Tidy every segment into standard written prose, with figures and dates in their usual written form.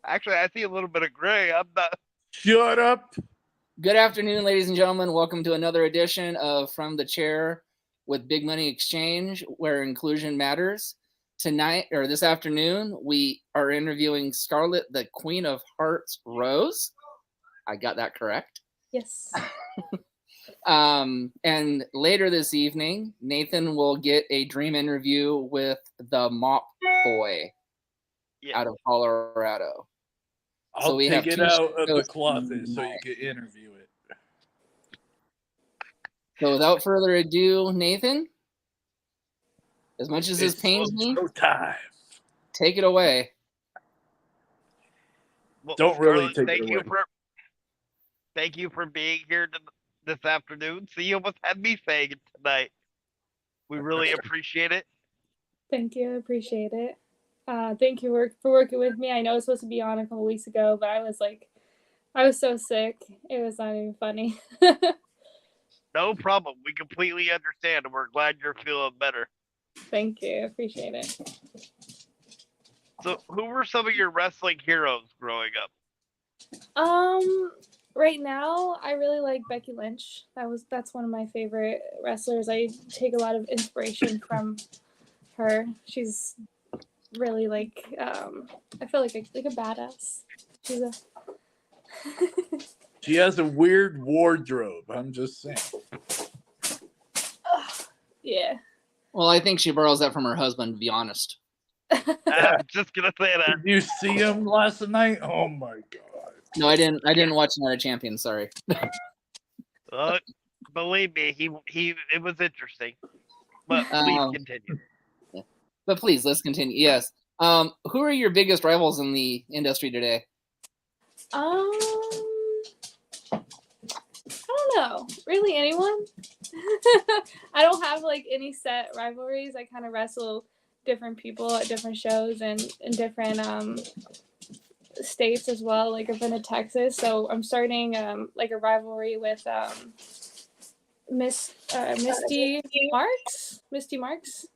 Actually, I see a little bit of gray. I'm not. Shut up. Good afternoon, ladies and gentlemen. Welcome to another edition of From the Chair with Big Money Exchange, where inclusion matters. Tonight, or this afternoon, we are interviewing Scarlett, the Queen of Hearts Rose. I got that correct. Yes. And later this evening, Nathan will get a dream interview with the Mop Boy out of Colorado. I'll take it out of the closet so you can interview it. So without further ado, Nathan, as much as this pains me, take it away. Well, Don't really Scarlett, take it away. Thank you for being here this afternoon. See, you almost had me saying it tonight. We really appreciate it. Thank you. I appreciate it. Thank you for working with me. I know I was supposed to be on a couple weeks ago, but I was so sick. It was not even funny. No problem. We completely understand, and we're glad you're feeling better. Thank you. I appreciate it. So, who were some of your wrestling heroes growing up? Right now, I really like Becky Lynch. That's one of my favorite wrestlers. I take a lot of inspiration from her. She's really I feel like a badass. She has a weird wardrobe. I'm just saying. Yeah. Well, I think she borrows that from her husband, to be honest. I'm just gonna say that. Did you see him last night? Oh my god. No, I didn't watch Night of Champions. Sorry. Believe me, it was interesting. But please continue. But please, let's continue. Yes. Who are your biggest rivals in the industry today? I don't know. Really, anyone? I don't have any set rivalries. I kind of wrestle different people at different shows and in different states as well. Like I've been to Texas, so I'm starting a rivalry with Misty Marks.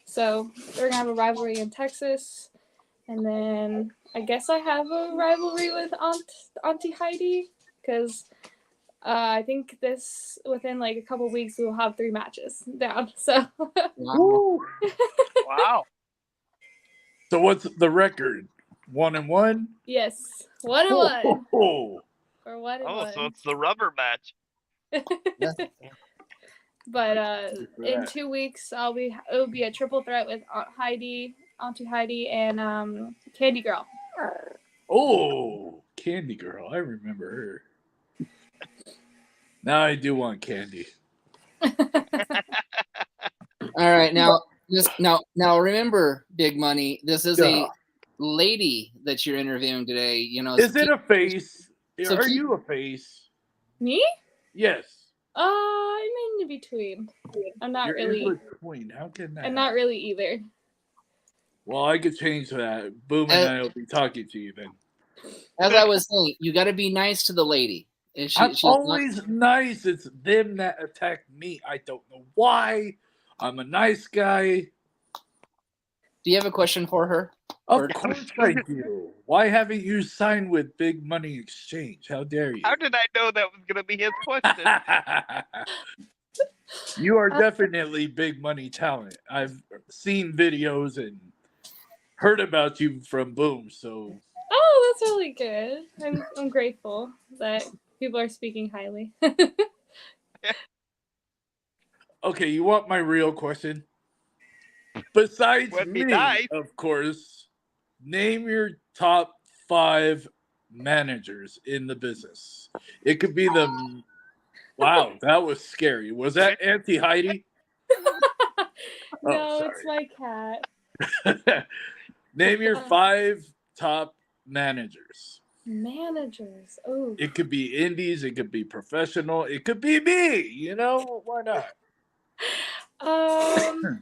So we're gonna have a rivalry in Texas, and then I guess I have a rivalry with Auntie Heidi because I think within a couple weeks we'll have 3 matches down. So. Wow. So what's the record? 1-1? Yes, 1-1. Oh. Or 1-1. So it's the rubber match. But in 2 weeks, it'll be a triple threat with Auntie Heidi, and Candy Girl. Oh, Candy Girl! I remember her. Now I do want candy. All right, now remember, Big Money. This is a lady that you're interviewing today. Is it a face? Are you a face? Me? Yes. I'm in between. I'm not really. In between. How can that? I'm not really either. Well, I could change that. Boom and I will be talking to you then. As I was saying, you got to be nice to the lady. I'm always nice. It's them that attack me. I don't know why. I'm a nice guy. Do you have a question for her? Of course I do. Why haven't you signed with Big Money Exchange? How dare you? How did I know that was going to be his question? You are definitely big money talent. I've seen videos and heard about you from Boom. So. Oh, that's really good. I'm grateful that people are speaking highly. Okay, you want my real question? Besides me, nice. Of course, name your top 5 managers in the business. It could be the... Wow, that was scary. Was that Auntie Heidi? No, it's my cat. Name your 5 top managers. Managers. Oh. It could be indies. It could be professional. It could be me. Why not? I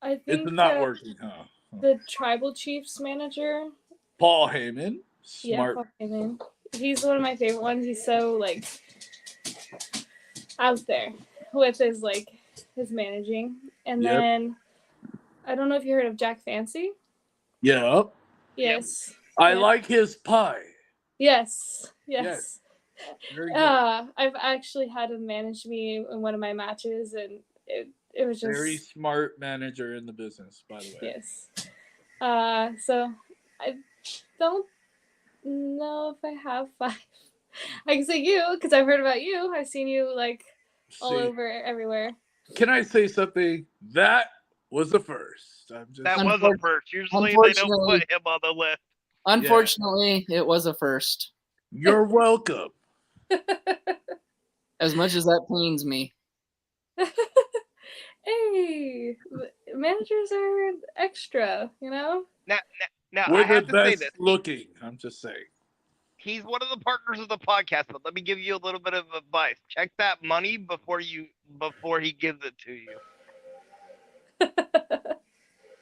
think it's not working, huh? The Tribal Chiefs manager. Paul Heyman. Smart. Yeah, Paul Heyman. He's one of my favorite ones. He's so out there with his managing. And then I don't know if you heard of Jack Fancy. Yeah. Yes. I Yeah. like his pie. Yes. Yes. Very good. I've actually had him manage me in one of my matches, and it was just Very smart manager in the business, by the way. yes. So I don't know if I have 5. I can say you because I've heard about you. I've seen you like all See, over everywhere. can I say something? That was the first. I'm just That was a first. Usually they don't Unfortunately, put him on the list. unfortunately, it was a first. You're welcome. As much as that pains me. Hey, managers are extra, you know? Now We're I the have to say best this. looking. I'm just saying. He's one of the partners of the podcast, but let me give you a little bit of advice. Check that money before he gives it to you.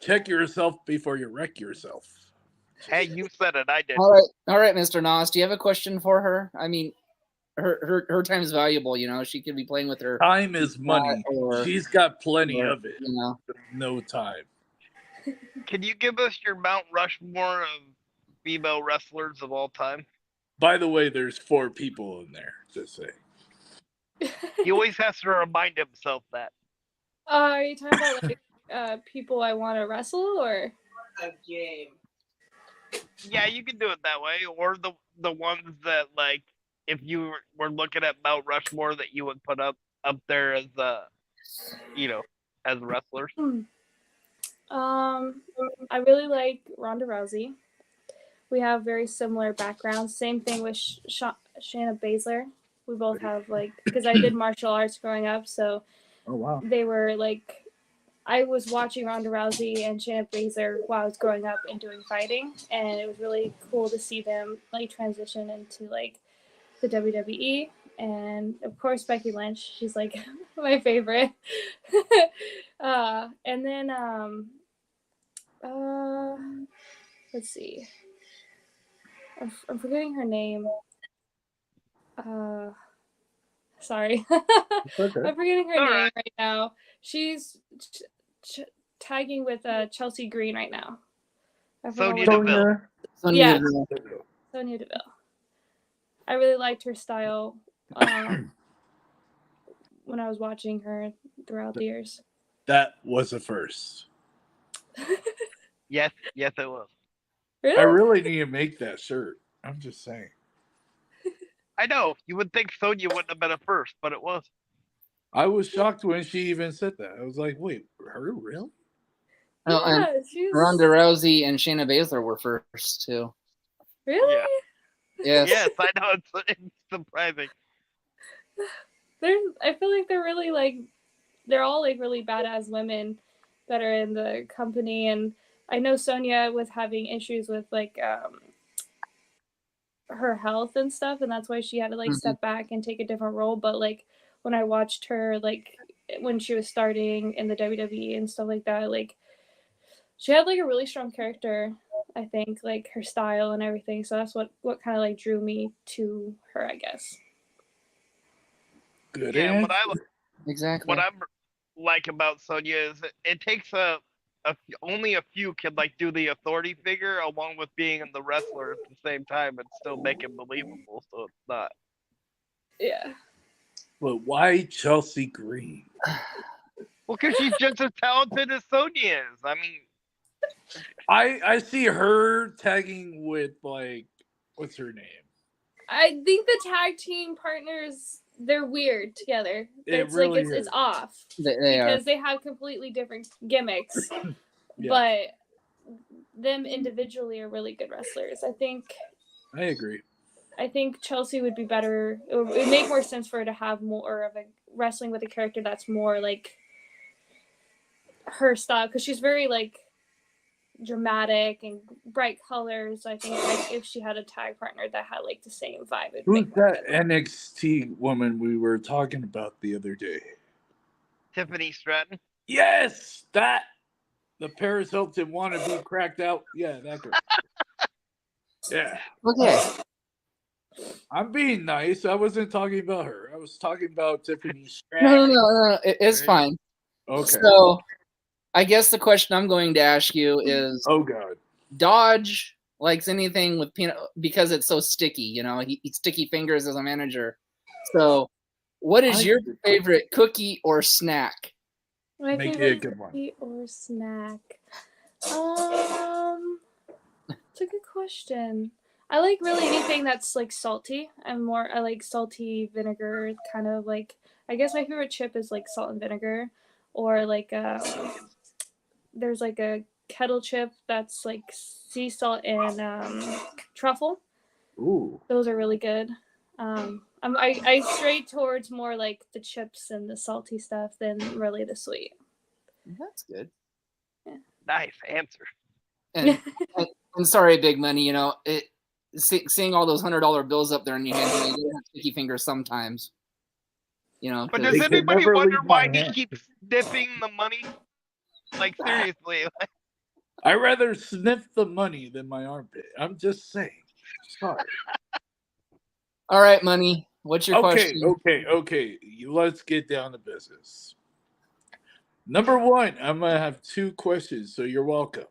Check yourself before you wreck yourself. Hey, you said it. I did. All right, Mr. Nos. Do you have a question for her? I mean, her time is valuable. You know, she could be playing with her. Time is money. Or- She's got plenty or, of it. You know, No time. Can you give us your Mount Rushmore of female wrestlers of all time? By the way, there's 4 people in there. Just saying. He always has to remind himself that. Are you talking about like people I want to wrestle or A game. Yeah, you can do it that way, or the ones that like if you were looking at Mount Rushmore that you would put up there as as wrestlers. I really like Ronda Rousey. We have very similar backgrounds. Same thing with Shayna Baszler. We both have because I did martial arts growing up, so Oh wow. they were I was watching Ronda Rousey and Shayna Baszler while I was growing up and doing fighting, and it was really cool to see them transition into the WWE. And of course Becky Lynch, she's my favorite. And then let's see, I'm forgetting her name. Sorry. Okay. I'm forgetting her All name right. right now. She's tagging with Chelsea Green right now. I forgot Sonya what- Deville. Sonya Yeah. Deville. Sonya Deville. I really liked her style when I was watching her throughout the years. That was a first. Yes, it was. Really? I really need to make that shirt. I'm just saying. I know. You would think Sonya wouldn't have been a first, but it was. I was shocked when she even said that. I was like, wait, her really? Oh, and Yeah, she's Ronda Rousey and Shayna Baszler were first too. really. Yeah. Yes. Yes, I know. It's surprising. I feel like they're really they're all really badass women that are in the company, and I know Sonya was having issues with her health and stuff, and that's why she had to step back and take a different role. But when I watched her when she was starting in the WWE and stuff like that, she had a really strong character. I think her style and everything. So that's what kind of drew me to her, I guess. Good Yeah, answer. Exactly. what I'm like about Sonya is it takes only a few can do the authority figure along with being the wrestler at the same time and still make it believable. So it's not. Yeah. But why Chelsea Green? Well, because she's just as talented as Sonya is. I mean, I see her tagging with what's her name? I think the tag team partners, they're weird together. It's really it's is. off They are. because they have completely different gimmicks. Yeah. But them individually are really good wrestlers. I agree. I think Chelsea would be better. It would make more sense for her to have more of a wrestling with a character that's more her style, because she's very dramatic and bright colors. I think if she had a tag partner that had the same vibe, it'd Who's make more that sense. NXT woman we were talking about the other day? Tiffany Stratton. Yes, that the Paris Hilton wannabe cracked out. Yeah, that girl. Yeah, Okay. I'm being nice. I wasn't talking about her. I was talking about Tiffany No. Stratton. It's Right. fine. Okay. So, I guess the question I'm going to ask you is: Oh God. Dodge likes anything with peanut because it's so sticky. You know, he sticky fingers as a manager. So, what is your favorite cookie or snack? My Make it a favorite good one. cookie or snack? It's a good question. I like really anything that's like salty. I like salty vinegar, kind of like. I guess my favorite chip is like salt and vinegar, or like there's like a kettle chip that's like sea salt and truffle. Ooh. Those are really good. I stray towards more like the chips and the salty stuff than really the sweet. That's good. Nice answer. And, and sorry, Big Money. You know, seeing all those $100 bills up there in your hand, you do have sticky fingers sometimes. You know, But 'cause- does They can anybody never wonder leave my why he hand. keeps sniffing the money? Like seriously, like, I rather sniff the money than my armpit. I'm just saying. Sorry. all right, Money. What's your question? Okay. Let's get down to business. Number one, I'm gonna have 2 questions, so you're welcome.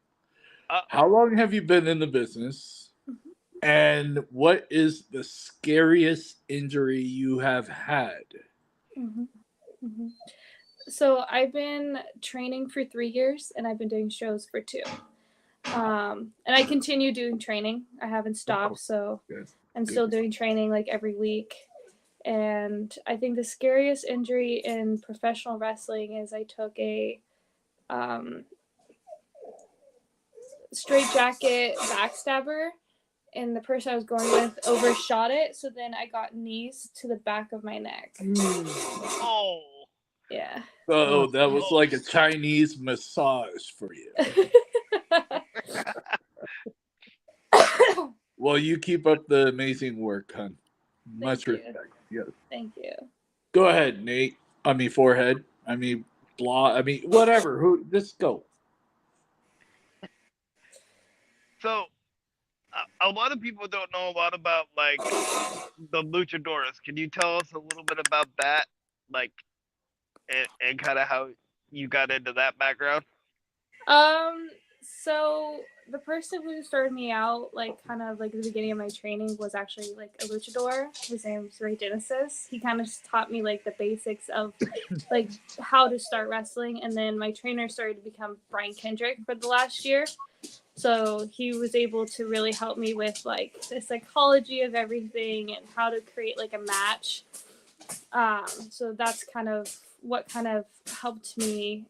How long have you been in the business? And what is the scariest injury you have had? So I've been training for 3 years, and I've been doing shows for 2. And I continue doing training. I haven't stopped, so I'm still doing training like every week. And I think the scariest injury in professional wrestling is I took a straight jacket backstabber, and the person I was going with overshot it, so then I got knees to the back of my neck. oh, Yeah. Oh, that was like a Chinese massage for you. Well, you keep up the amazing work, hon. Much respect. Yes. Thank you. Go ahead, Nate. I mean, forehead. I mean, blah. I mean, whatever. Who? Just go. so a lot of people don't know a lot about like the luchadores. Can you tell us a little bit about that, like, and kind of how you got into that background? So the person who started me out, like kind of like the beginning of my training, was actually like a luchador. His name's Ray Genesis. He kind of just taught me like the basics of like how to start wrestling, and then my trainer started to become Brian Kendrick for the last year. So he was able to really help me with like the psychology of everything and how to create like a match. So that's kind of what kind of helped me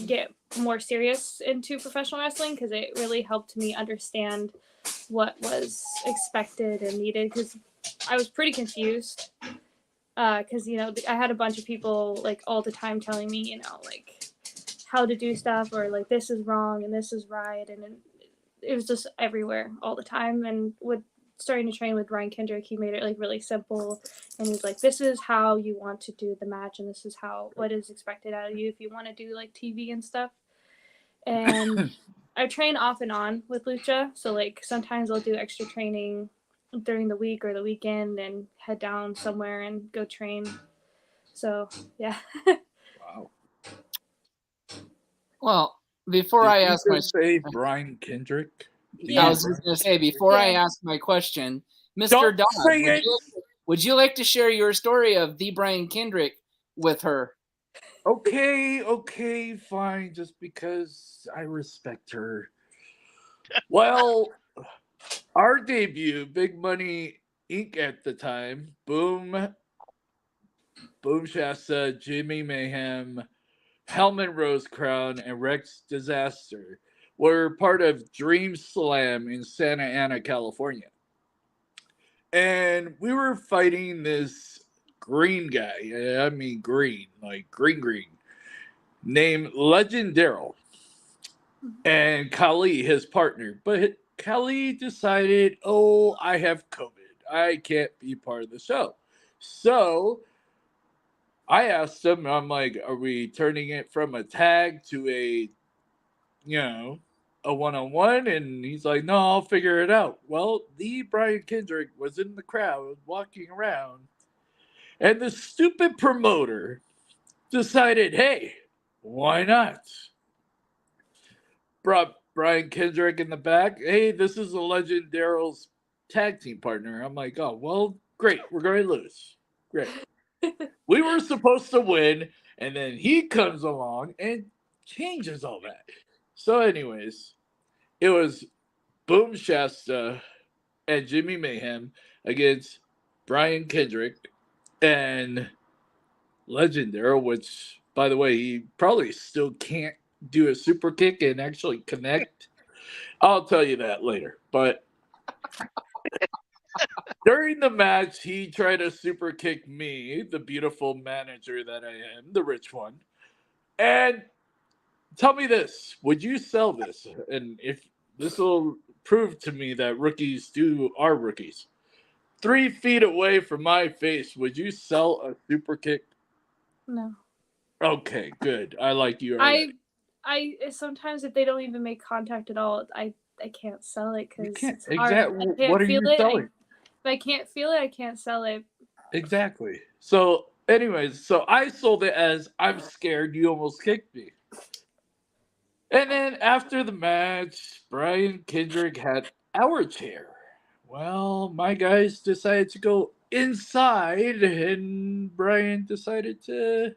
get more serious into professional wrestling, because it really helped me understand what was expected and needed, because I was pretty confused, because you know I had a bunch of people like all the time telling me, you know, like how to do stuff, or like this is wrong and this is right, and it was just everywhere all the time. And with starting to train with Ryan Kendrick, he made it like really simple, and he's like, this is how you want to do the match, and this is what is expected out of you if you want to do like TV and stuff. And I train off and on with lucha, so like sometimes I'll do extra training during the week or the weekend and head down somewhere and go train. So yeah. Wow. Well, before I ask my say Brian Kendrick. I was just going to say, before I ask my question, Mr. Dodd, would you like to share your story of the Brian Kendrick with her? Okay, fine. Just because I respect her. Well, our debut, Big Money Inc. at the time, Boom Shasta, Jimmy Mayhem, Hellman Rose Crown, and Rex Disaster were part of Dream Slam in Santa Ana, California. And we were fighting this green guy. I mean green, like green, named Legend Daryl. And Kali, his partner. But Kali decided, oh, I have COVID. I can't be part of the show. So I asked him, I'm like, are we turning it from a tag to a one-on-one? And he's like, no, I'll figure it out. Well, the Brian Kendrick was in the crowd walking around, and the stupid promoter decided, hey, why not? Brought Brian Kendrick in the back. Hey, this is the Legend Daryl's tag team partner. I'm like, oh, well, great. We're going to lose. Great. We were supposed to win, and then he comes along and changes all that. So, anyways, it was Boom Shasta and Jimmy Mayhem against Brian Kendrick and Legend Daryl, which, by the way, he probably still can't do a super kick and actually connect. I'll tell you that later. But during the match, he tried to super kick me, the beautiful manager that I am, the rich one. And tell me this, would you sell this? And if this will prove to me that rookies are rookies. 3 feet away from my face, would you sell a super kick? No. Okay, good. I like you already. I sometimes if they don't even make contact at all, I can't sell it You because can't. it's hard. Exactly. I can't What are feel you it. selling? If I can't feel it, I can't sell it. Exactly. So, anyways, so I sold it as I'm scared you almost kicked me. And then after the match, Brian Kendrick had our chair. Well, my guys decided to go inside, and Brian decided to,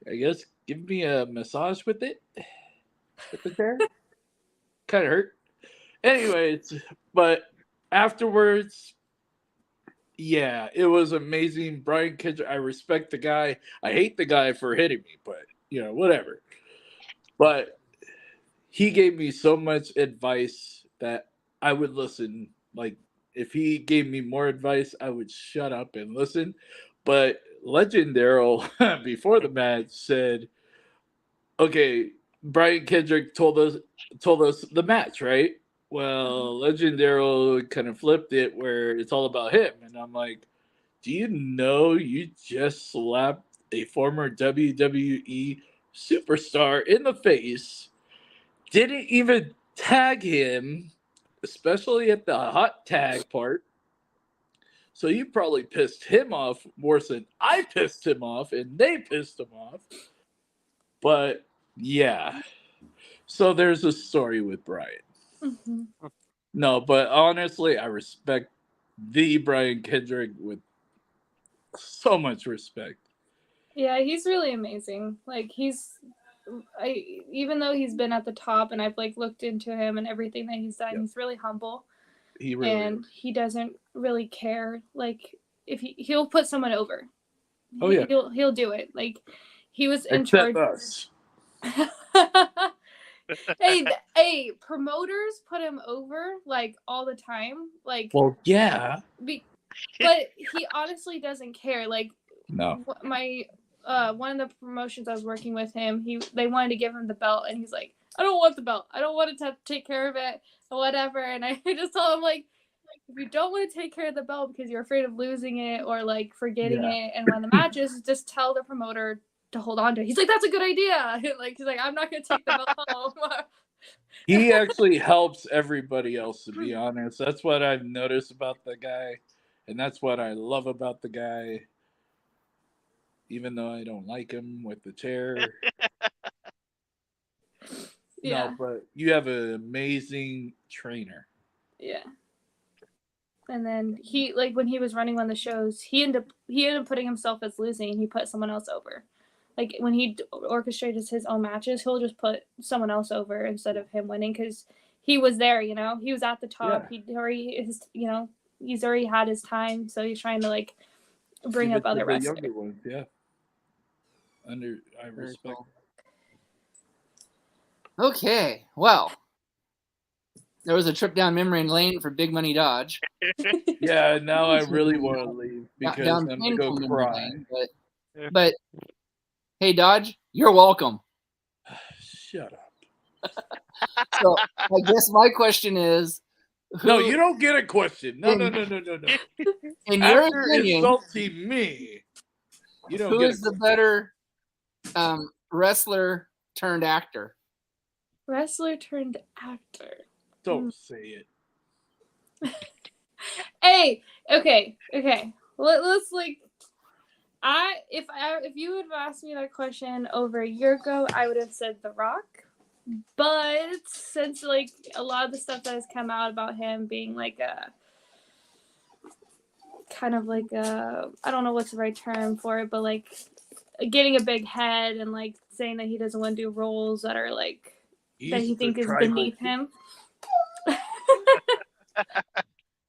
I guess, give me a massage with it, with the chair. Kind of hurt. Anyways, but afterwards, yeah, it was amazing. Brian Kendrick, I respect the guy. I hate the guy for hitting me, but whatever. But he gave me so much advice that I would listen. Like, if he gave me more advice, I would shut up and listen. But Legend Daryl, before the match, said, "Okay, Brian Kendrick told us the match, right? Well, Legend Daryl kind of flipped it where it's all about him, and I'm like, do you know you just slapped a former WWE superstar in the face? Didn't even tag him, especially at the hot tag part. So you probably pissed him off worse than I pissed him off, and they pissed him off. But yeah, so there's a story with Brian. Mm-hmm. No, but honestly, I respect the Brian Kendrick with so much respect. Yeah, he's really amazing. Like even though he's been at the top and I've like looked into him and everything that he's done, Yep. he's really humble. He really And is. he doesn't really care. Like if he'll put someone over. Oh yeah. He'll do it. Like he was in Except charge. us. hey, promoters put him over like all the time. Like Well, yeah. but he honestly doesn't care. Like No. my one of the promotions I was working with him, they wanted to give him the belt and he's like, I don't want the belt. I don't want to take care of it or whatever. And I just told him like, if you don't want to take care of the belt because you're afraid of losing it or like forgetting it and one of the matches, just tell the promoter to hold on to it. He's like, that's a good idea. Like he's like, I'm not gonna take the belt home. He actually helps everybody else, to be honest. That's what I've noticed about the guy, and that's what I love about the guy. Even though I don't like him with the chair. Yeah. No, but you have an amazing trainer. Yeah. And then he like when he was running one of the shows, he ended up putting himself as losing and he put someone else over. Like when he orchestrates his own matches, he'll just put someone else over instead of him winning because he was there, he was at the top. Yeah. He already is, he's already had his time, so he's trying to like bring up other wrestlers. Younger ones, yeah. I respect. Okay, well, there was a trip down memory lane for Big Money Dodge. Yeah, now I really want to leave because Down I'm gonna go painful cry. memory lane, but hey, Dodge, you're welcome. Shut up. So I guess my question is, no, you don't get a question. No. In your After opinion, insulting me, you don't who get is the better wrestler turned actor? Wrestler turned actor. Don't say it. Hey, okay. Let's like, if you would have asked me that question over a year ago, I would have said The Rock. But since like a lot of the stuff that has come out about him being like a kind of like a, I don't know what's the right term for it, but like getting a big head and like saying that he doesn't want to do roles that are like that he thinks is beneath him.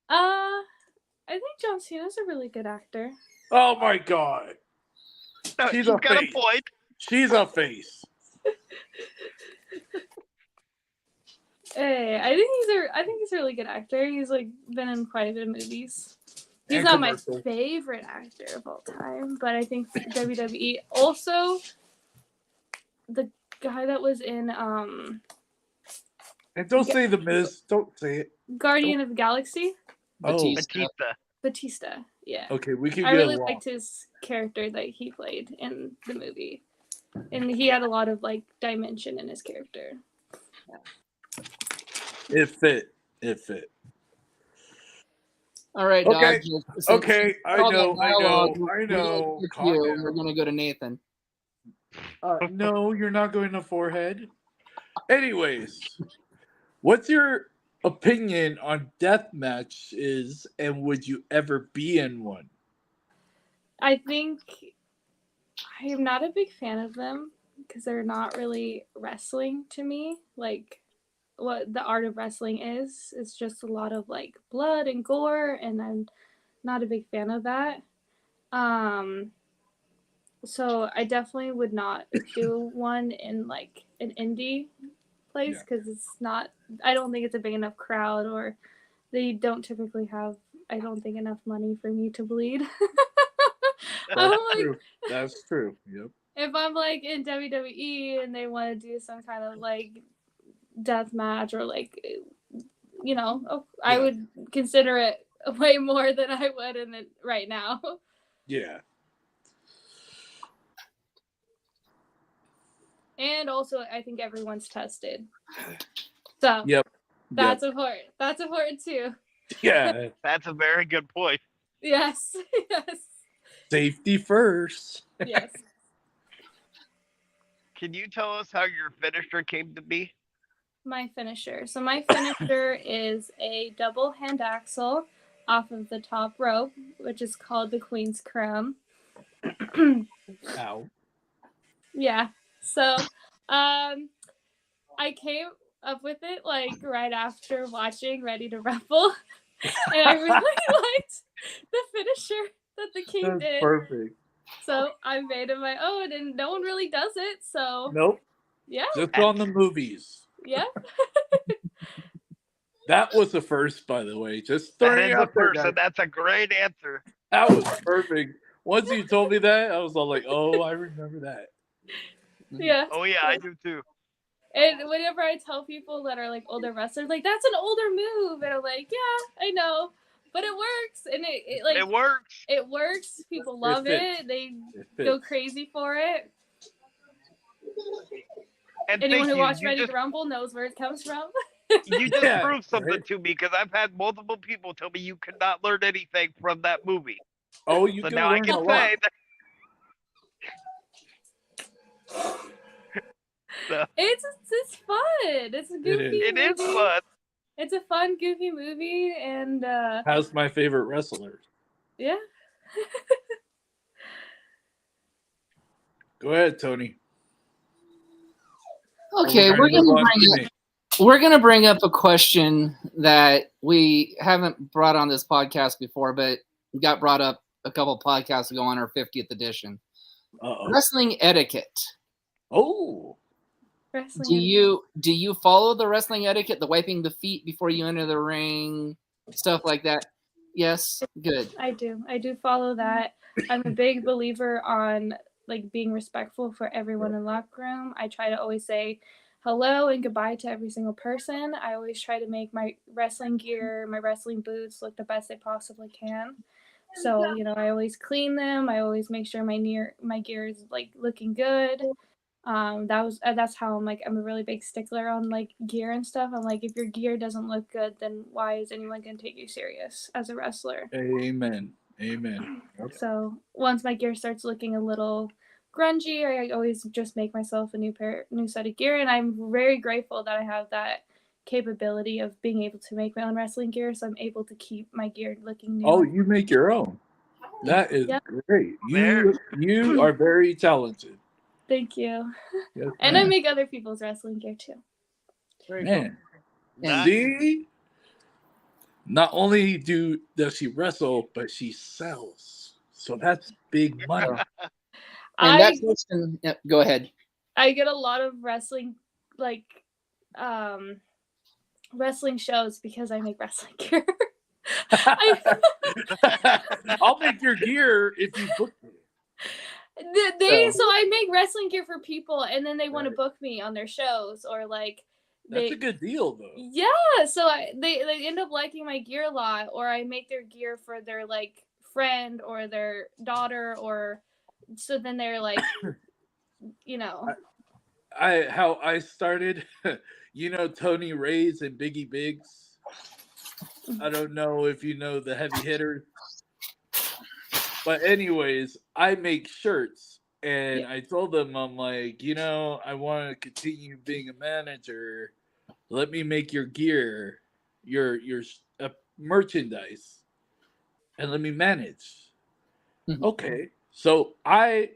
I think John Cena's a really good actor. Oh my god. No, She's he's a got face. a point. She's a face. Hey, I think he's a really good actor. He's like been in quite a bit of movies. He's And not my commercial. favorite actor of all time, but I think WWE also the guy that was in And don't say The Miz. Don't say it. Guardian of the Galaxy, Batista. Yeah. Okay, we can I get really along. liked his character that he played in the movie. And he had a lot of like dimension in his character. It fit. It fit. All right, Okay. Dodge. Okay, I know. We're going to go to Nathan. No, you're not going to forehead. Anyways, what's your opinion on death matches, and would you ever be in one? I think I am not a big fan of them because they're not really wrestling to me. Like what the art of wrestling is. It's just a lot of like blood and gore, and I'm not a big fan of that. So I definitely would not do one in like an indie place because it's not. I don't think it's a big enough crowd, or they don't typically have. I don't think enough money for me to bleed. That's true. Yep. If I'm like in WWE and they want to do some kind of like death match or like, you know, I would consider it way more than I would in it right now. Yeah. And also, I think everyone's tested. So that's important. That's important too. Yeah. That's a very good point. Yes. Yes. Safety first. Yes. Can you tell us how your finisher came to be? My finisher. So my finisher is a double hand axle off of the top rope, which is called the Queen's Crown. Ow. Yeah. So, I came up with it like right after watching Ready to Rumble, and I really liked the finisher that the King did. Perfect. So I made it my own, and no one really does it. So nope. Yeah. Just on the movies. Yeah. That was the first, by the way. Just throwing that is the first, and that's a great answer. That was perfect. Once you told me that, I was all like, "Oh, I remember that." Yeah. Oh yeah, I do too. And whenever I tell people that are like older wrestlers, like that's an older move, and I'm like, yeah, I know, but it works, and it works. It works. People love it. They go crazy for it. And anyone who watched Ready to Rumble knows where it comes from. You just proved something to me because I've had multiple people tell me you could not learn anything from that movie. Oh, you so can now learn I can a say lot. So. It's fun. It's a goofy movie. It is fun. It's a fun, goofy movie, and how's my favorite wrestler? Yeah. Go ahead, Tony. Okay, we're gonna bring up a question that we haven't brought on this podcast before, but got brought up a couple podcasts ago on our 50th edition. Wrestling etiquette. Oh. Do you follow the wrestling etiquette, the wiping the feet before you enter the ring, stuff like that? Yes, good. I do follow that. I'm a big believer on like being respectful for everyone in the locker room. I try to always say hello and goodbye to every single person. I always try to make my wrestling gear, my wrestling boots look the best they possibly can. So, you know, I always clean them. I always make sure my gear is like looking good. That's how I'm a really big stickler on like gear and stuff. I'm like, if your gear doesn't look good, then why is anyone gonna take you serious as a wrestler? Amen. Okay. So once my gear starts looking a little grungy. I always just make myself a new set of gear, and I'm very grateful that I have that capability of being able to make my own wrestling gear, so I'm able to keep my gear looking new. Oh, you make your own. That is Yeah. great. There. You are very talented. Thank you. Yes, And I ma'am. make other people's wrestling gear too. Very Man, That- see, not only does she wrestle, but she sells. So that's big money. cool. And that I question, yeah, go ahead. I get a lot of wrestling like wrestling shows because I make wrestling gear. I'll make your gear if you book me. So I make wrestling gear for people, and then they want to Right. book me on their shows, or like That's a good deal, though. Yeah, so they end up liking my gear a lot, or I make their gear for their like friend or their daughter, or so then they're like, you know. How I started, you know, Tony Ray's and Biggie Biggs. I don't know if you know the heavy hitters, but anyways, I make shirts, and Yeah. I told them, I'm like, you know, I want to continue being a manager. Let me make your gear, your merchandise, and let me manage. Mhm. Okay, so I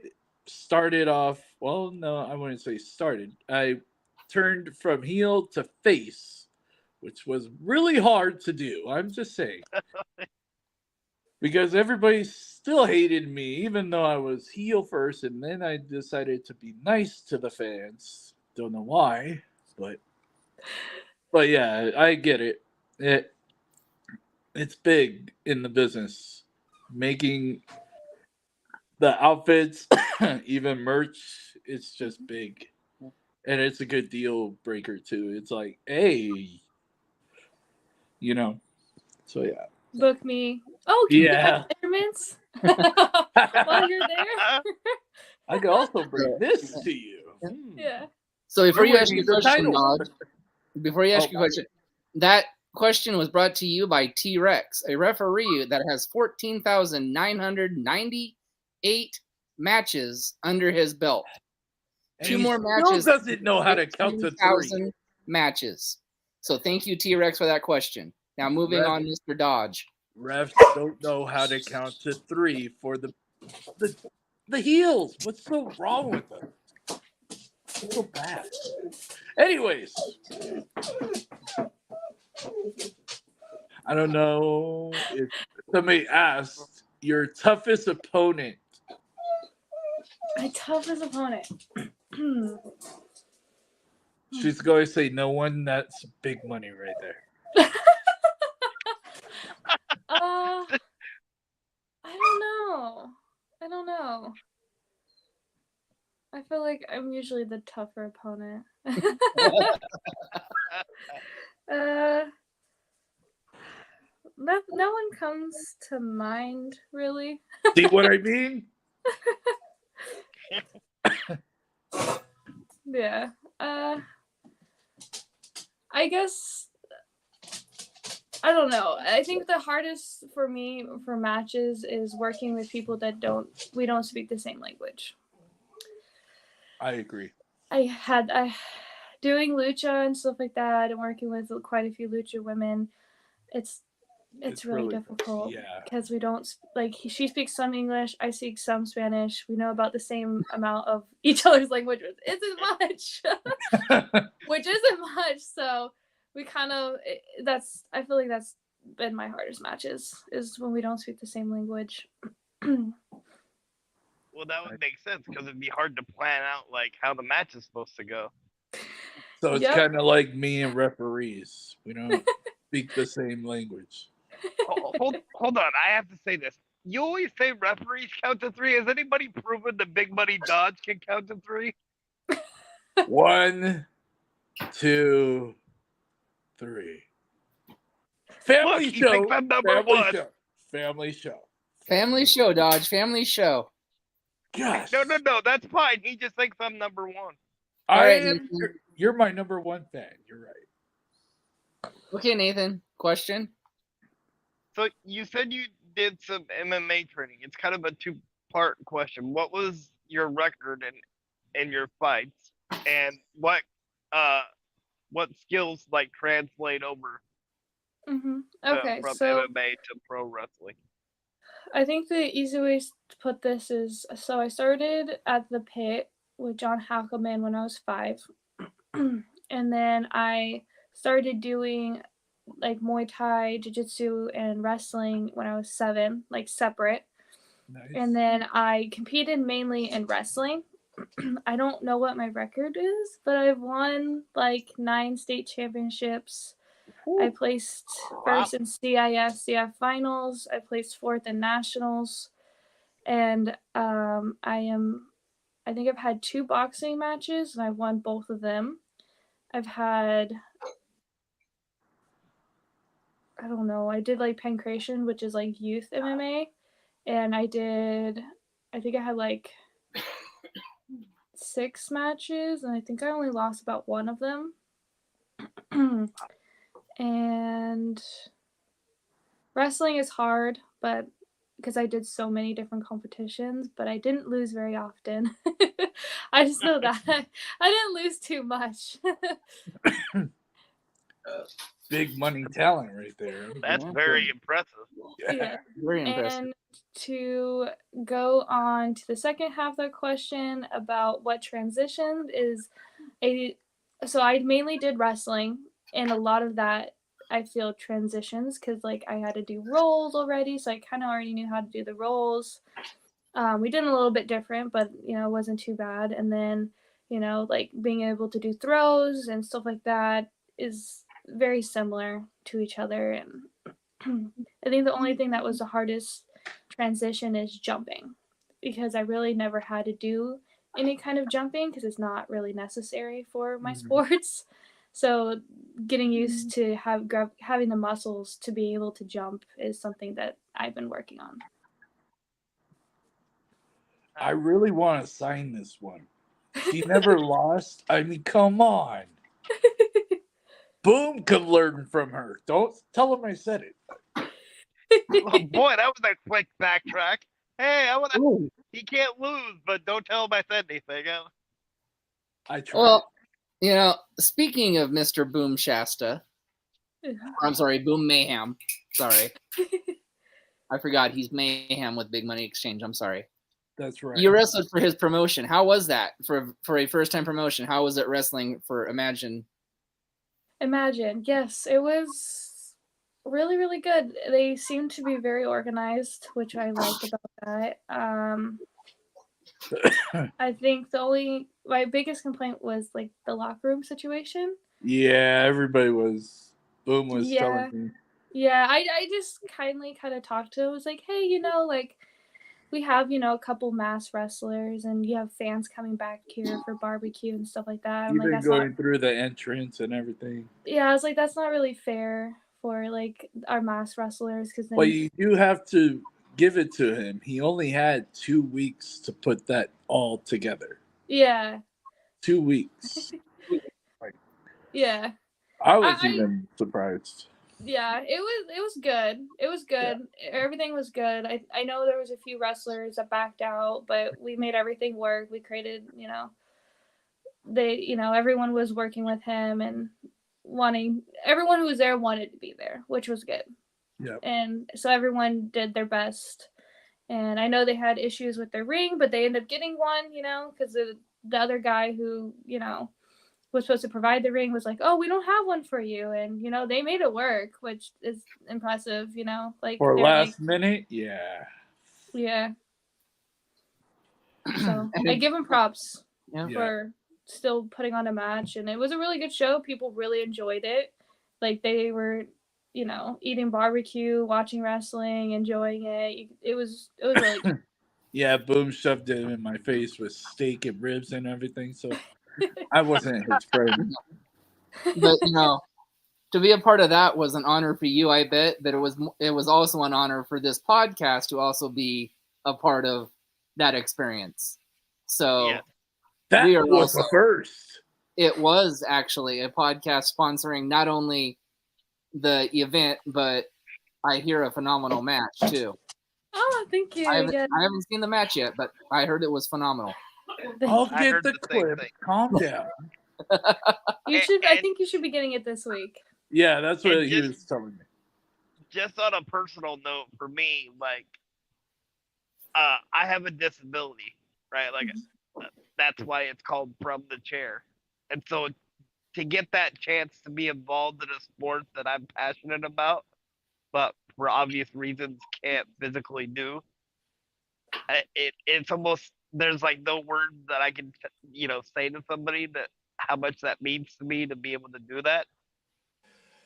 started off. Well, no, I wouldn't say started. I turned from heel to face, which was really hard to do. I'm just saying. Because everybody still hated me, even though I was heel first, and then I decided to be nice to the fans. Don't know why, but yeah, I get it. It's big in the business, making the outfits, even merch. It's just big, and it's a good deal breaker too. It's like, hey, you know. So yeah, Book me. Oh, can yeah. you measurements while you're there? I could also bring Yeah. this to you. Yeah. So before You're you ask winning your the question, title. Dodge, before you ask Oh. your question, that question was brought to you by T Rex, a referee that has 14,998 matches under his belt. And 2 he more still matches. doesn't know how to count to 3. 15,000 matches. So thank you, T Rex, for that question. Now moving Ref- on, Mr. Dodge. Refs don't know how to count to 3 for the heels. What's so wrong with them? It's so bad. Anyways, I don't know if somebody asked your toughest opponent. My toughest opponent. She's going to say no one. That's big money right there. I don't know. I feel like I'm usually the tougher opponent. No one comes to mind really. See what I mean? Yeah. I guess I don't know. I think the hardest for me for matches is working with people that we don't speak the same language. I agree. I doing lucha and stuff like that, and working with quite a few lucha women. It's really difficult. Yeah. Because we don't she speaks some English, I speak some Spanish. We know about the same amount of each other's languages. Isn't much, which isn't much. So we kind of I feel like that's been my hardest matches is when we don't speak the same language. Well, that would make sense because it'd be hard to plan out like how the match is supposed to go. So it's Yep. kind of like me and referees. We don't speak the same language. Hold on, I have to say this. You always say referees count to 3. Has anybody proven that Big Money Dodge can count to 3? 1, 2, 3. Family Look, he show. thinks I'm number Family 1. show. Family show. Family show, Dodge. Family show. Gosh. No, that's fine. He just thinks I'm number 1. All right, am. You're my number 1 fan. You're right. Okay, Nathan. Question. So you said you did some MMA training. It's kind of a 2-part question. What was your record in your fights and what skills like translate over Okay, from so MMA to pro wrestling. I think the easy way to put this is so I started at the pit with John Hackelman when I was 5. And then I started doing like Muay Thai, Jiu Jitsu, and wrestling when I was 7, like separate. Nice. And then I competed mainly in wrestling. I don't know what my record is, but I've won like 9 state championships. I placed first in CIF finals. I placed 4th in nationals. And I think I've had 2 boxing matches and I've won both of them. I've had, I don't know, I did like Pancration, which is like youth MMA. And I think I had like 6 matches and I think I only lost about 1 of them. And wrestling is hard, but because I did so many different competitions, but I didn't lose very often. I just know that I didn't lose too much. Big money talent right there. That's very impressive. Yeah. Very impressive. And to go on to the second half of the question about what transitioned is so I mainly did wrestling, and a lot of that I feel transitions because like I had to do roles already, so I kind of already knew how to do the roles. We did a little bit different, but it wasn't too bad. And then like being able to do throws and stuff like that is very similar to each other. And I think the only thing that was the hardest transition is jumping, because I really never had to do any kind of jumping because it's not really necessary for my sports. So getting used to having the muscles to be able to jump is something that I've been working on. I really want to sign this one. She never lost. I mean, come on. Boom could learn from her. Don't tell him I said it. Oh boy, that was a quick backtrack. Hey, Ooh. he can't lose, but don't tell him I said anything. I tried. Well, speaking of Mr. Boom Shasta, I'm sorry, Boom Mayhem. Sorry. I forgot he's Mayhem with Big Money Exchange. I'm sorry. That's right. You wrestled for his promotion. How was that for a first-time promotion? How was it wrestling for Imagine? Imagine, yes, it was really, really good. They seemed to be very organized, which I liked about that. I think my biggest complaint was like the locker room situation. Yeah, everybody was. Boom was telling me. Yeah, I just kind of talked to him. I was like, hey, like we have, a couple mass wrestlers and you have fans coming back here for barbecue and stuff like that. I'm Even like, that's going through the entrance and everything. Yeah, I was like, that's not really fair for like our mass wrestlers because then. But you do have to give it to him. He only had 2 weeks to put that all together. Yeah. 2 weeks. Yeah. I was even surprised. Yeah, it was good. It was good. Yeah. Everything was good. I know there was a few wrestlers that backed out, but we made everything work. We created, everyone was working with him and everyone who was there wanted to be there, which was good. Yeah. And so everyone did their best. And I know they had issues with their ring, but they ended up getting one, because the other guy who, was supposed to provide the ring was like, oh, we don't have one for you. And, they made it work, which is impressive, like for last minute. Yeah. Yeah. So I give them props for still putting on a match. And it was a really good show. People really enjoyed it. Like they were, eating barbecue, watching wrestling, enjoying it. It was really good. Yeah, Boom shoved it in my face with steak and ribs and everything. So I wasn't his friend. But to be a part of that was an honor for you. I bet that it was also an honor for this podcast to also be a part of that experience. So that was the first. It was actually a podcast sponsoring not only the event, but I hear a phenomenal match too. Oh, thank you. I haven't, Yeah. I haven't seen the match yet, but I heard it was phenomenal. I'll I get heard the the same clip. thing. Calm down. You should. I And- think you should be getting it this week. Yeah, that's what And he just- was telling me. Just on a personal note, for me, like, I have a disability, right? Like, that's why it's called From the Chair. And so to get that chance to be involved in a sport that I'm passionate about, but for obvious reasons can't physically do, it's almost, there's like no words that I can, say to somebody that how much that means to me to be able to do that.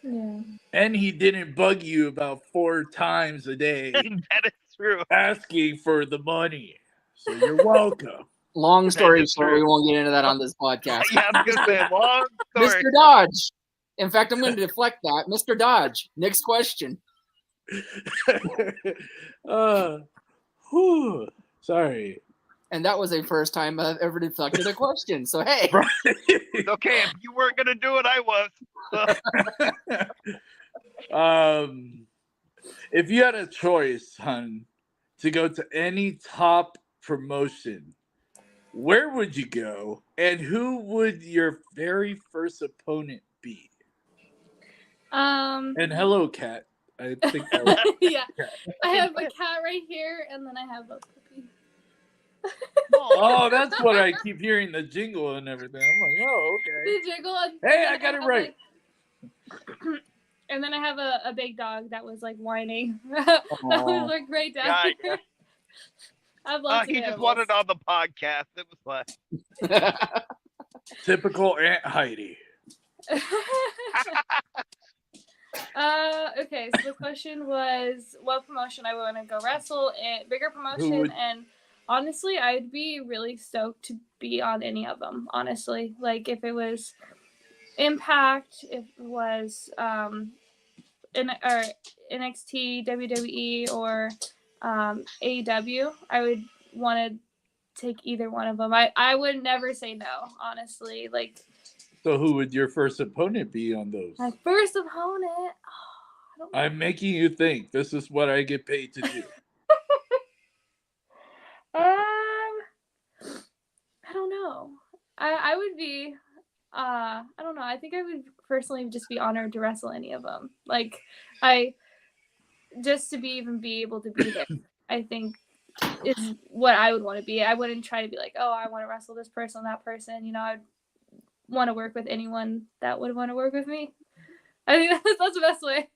Yeah. And he didn't bug you about 4 times a day That is true. asking for the money. So you're welcome. Long story is short, true. we won't get into that on this podcast. Yeah, I was gonna say long story. Mr. Dodge. In fact, I'm going to deflect that. Mr. Dodge, next question. Whew, sorry. And that was a first time I've ever deflected a question. So, hey. It's okay, if you weren't gonna do it, I was. If you had a choice, hun, to go to any top promotion, where would you go, and who would your very first opponent be? And hello, cat. I think that was Yeah. I have a cat right here, and then I have a puppy. oh, that's what I keep hearing, the jingle and everything. I'm like, oh, okay. The jiggle. And Hey, then I got it have, right. and then I have a big dog that was like whining. That was like right down Yeah, here. I have lots of he just animals. wanted on the podcast. It was fun. Typical Aunt Heidi. Okay, so the question was what promotion I want to go wrestle in, bigger promotion, would- and honestly, I'd be really stoked to be on any of them, honestly. Like if it was Impact, if it was or NXT, WWE, or AEW, I would want to take either one of them. I would never say no, honestly. Like, So who would your first opponent be on those? my first opponent. I don't know. I'm making you think. This is what I get paid to do. I don't know. I would be. I don't know. I think I would personally just be honored to wrestle any of them. Like, just to be able to be there. I think is what I would want to be. I wouldn't try to be like, oh, I want to wrestle this person, that person. You know, I'd want to work with anyone that would want to work with me. I think that's the best way.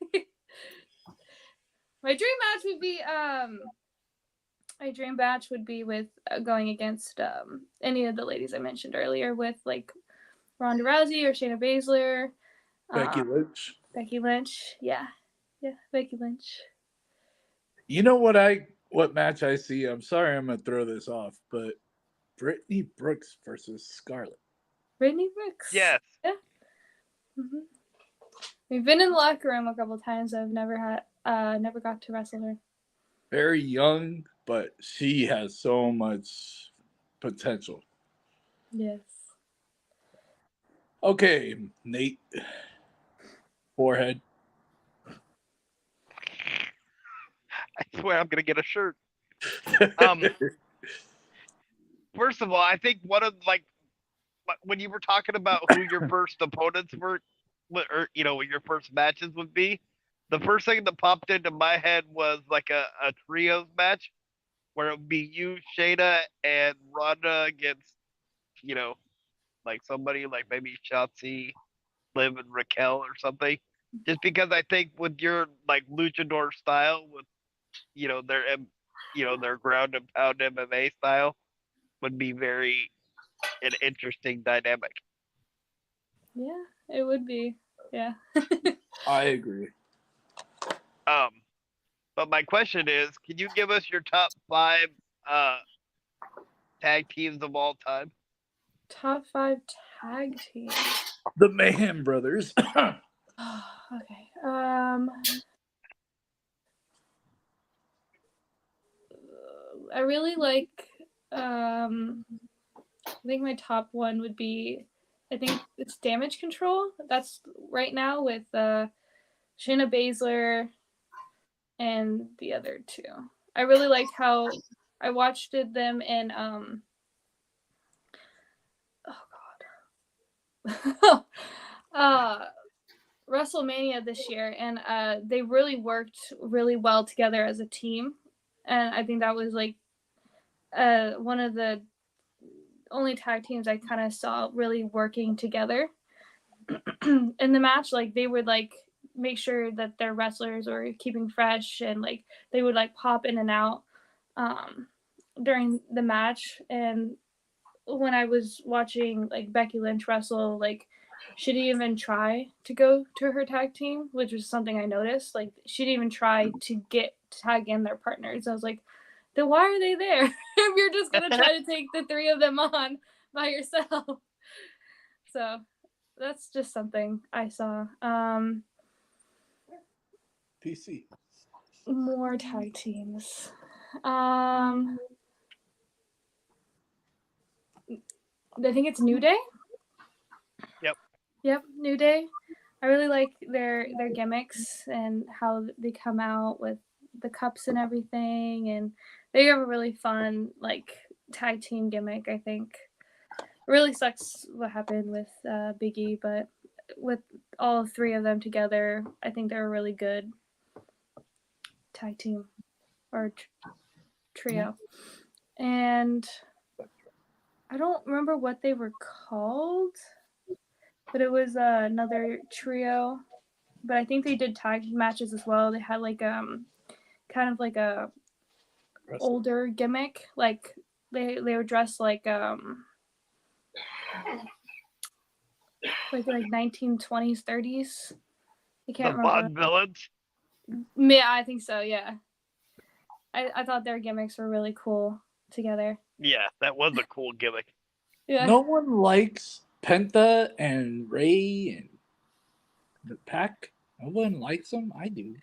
My dream match would be with going against any of the ladies I mentioned earlier, with like Ronda Rousey or Shayna Baszler, Becky Lynch. Becky Lynch. Yeah, Becky Lynch. You know what match I see? I'm sorry, I'm gonna throw this off, but Brittany Brooks versus Scarlett. Brittany Brooks. Yes. Yeah. Mm-hmm. We've been in the locker room a couple times. I've never got to wrestle her. Very young, but she has so much potential. Yes. Okay, Nate. Forehead. I swear I'm gonna get a shirt. First of all, I think one of when you were talking about who your first opponents were, or what your first matches would be, the first thing that popped into my head was like a trios match where it would be you, Shayna, and Ronda against, like somebody like maybe Shotzi, Liv, and Raquel or something. Just because I think with your like luchador style, with their ground and pound MMA style, would be very an interesting dynamic. Yeah, it would be. Yeah. I agree. But my question is, can you give us your top 5 tag teams of all time? Top 5 tag teams. The Mayhem Brothers. Okay. I really like. I think my top one would be. I think it's Damage Control. That's right now with Shayna Baszler and the other two. I really liked how I watched them in WrestleMania this year, and they really worked really well together as a team, and I think that was like one of the only tag teams I kind of saw really working together in the match. Like they would like make sure that their wrestlers were keeping fresh, and like they would like pop in and out during the match. And when I was watching like Becky Lynch wrestle, like she didn't even try to go to her tag team, which was something I noticed. Like she didn't even try to tag in their partners. I was like, then why are they there if you're just gonna try to take the three of them on by yourself? So that's just something I saw. PC. More tag teams. I think it's New Day. Yep, New Day. I really like their gimmicks and how they come out with the cups and everything, and they have a really fun like tag team gimmick. I think it really sucks what happened with Big E, but with all three of them together, I think they're a really good tag team or trio. And I don't remember what they were called, but it was another trio. But I think they did tag matches as well. They had like kind of like a older gimmick. Like they were dressed like 1920s, 30s. I can't remember. The Vaudevillains? Yeah, I think so. Yeah, I thought their gimmicks were really cool together. Yeah, that was a cool gimmick. Yeah. No one likes Penta and Ray and the Pack. No one likes them. I do.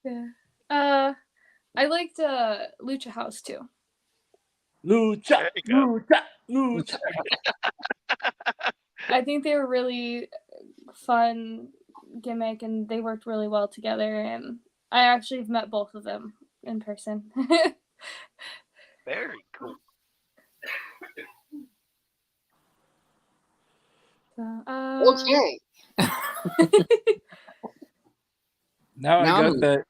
Yeah. I liked Lucha House too. Lucha, Lucha. I think they were really fun gimmick, and they worked really well together. And I actually have met both of them in person. Very cool. So, Okay. Now I got that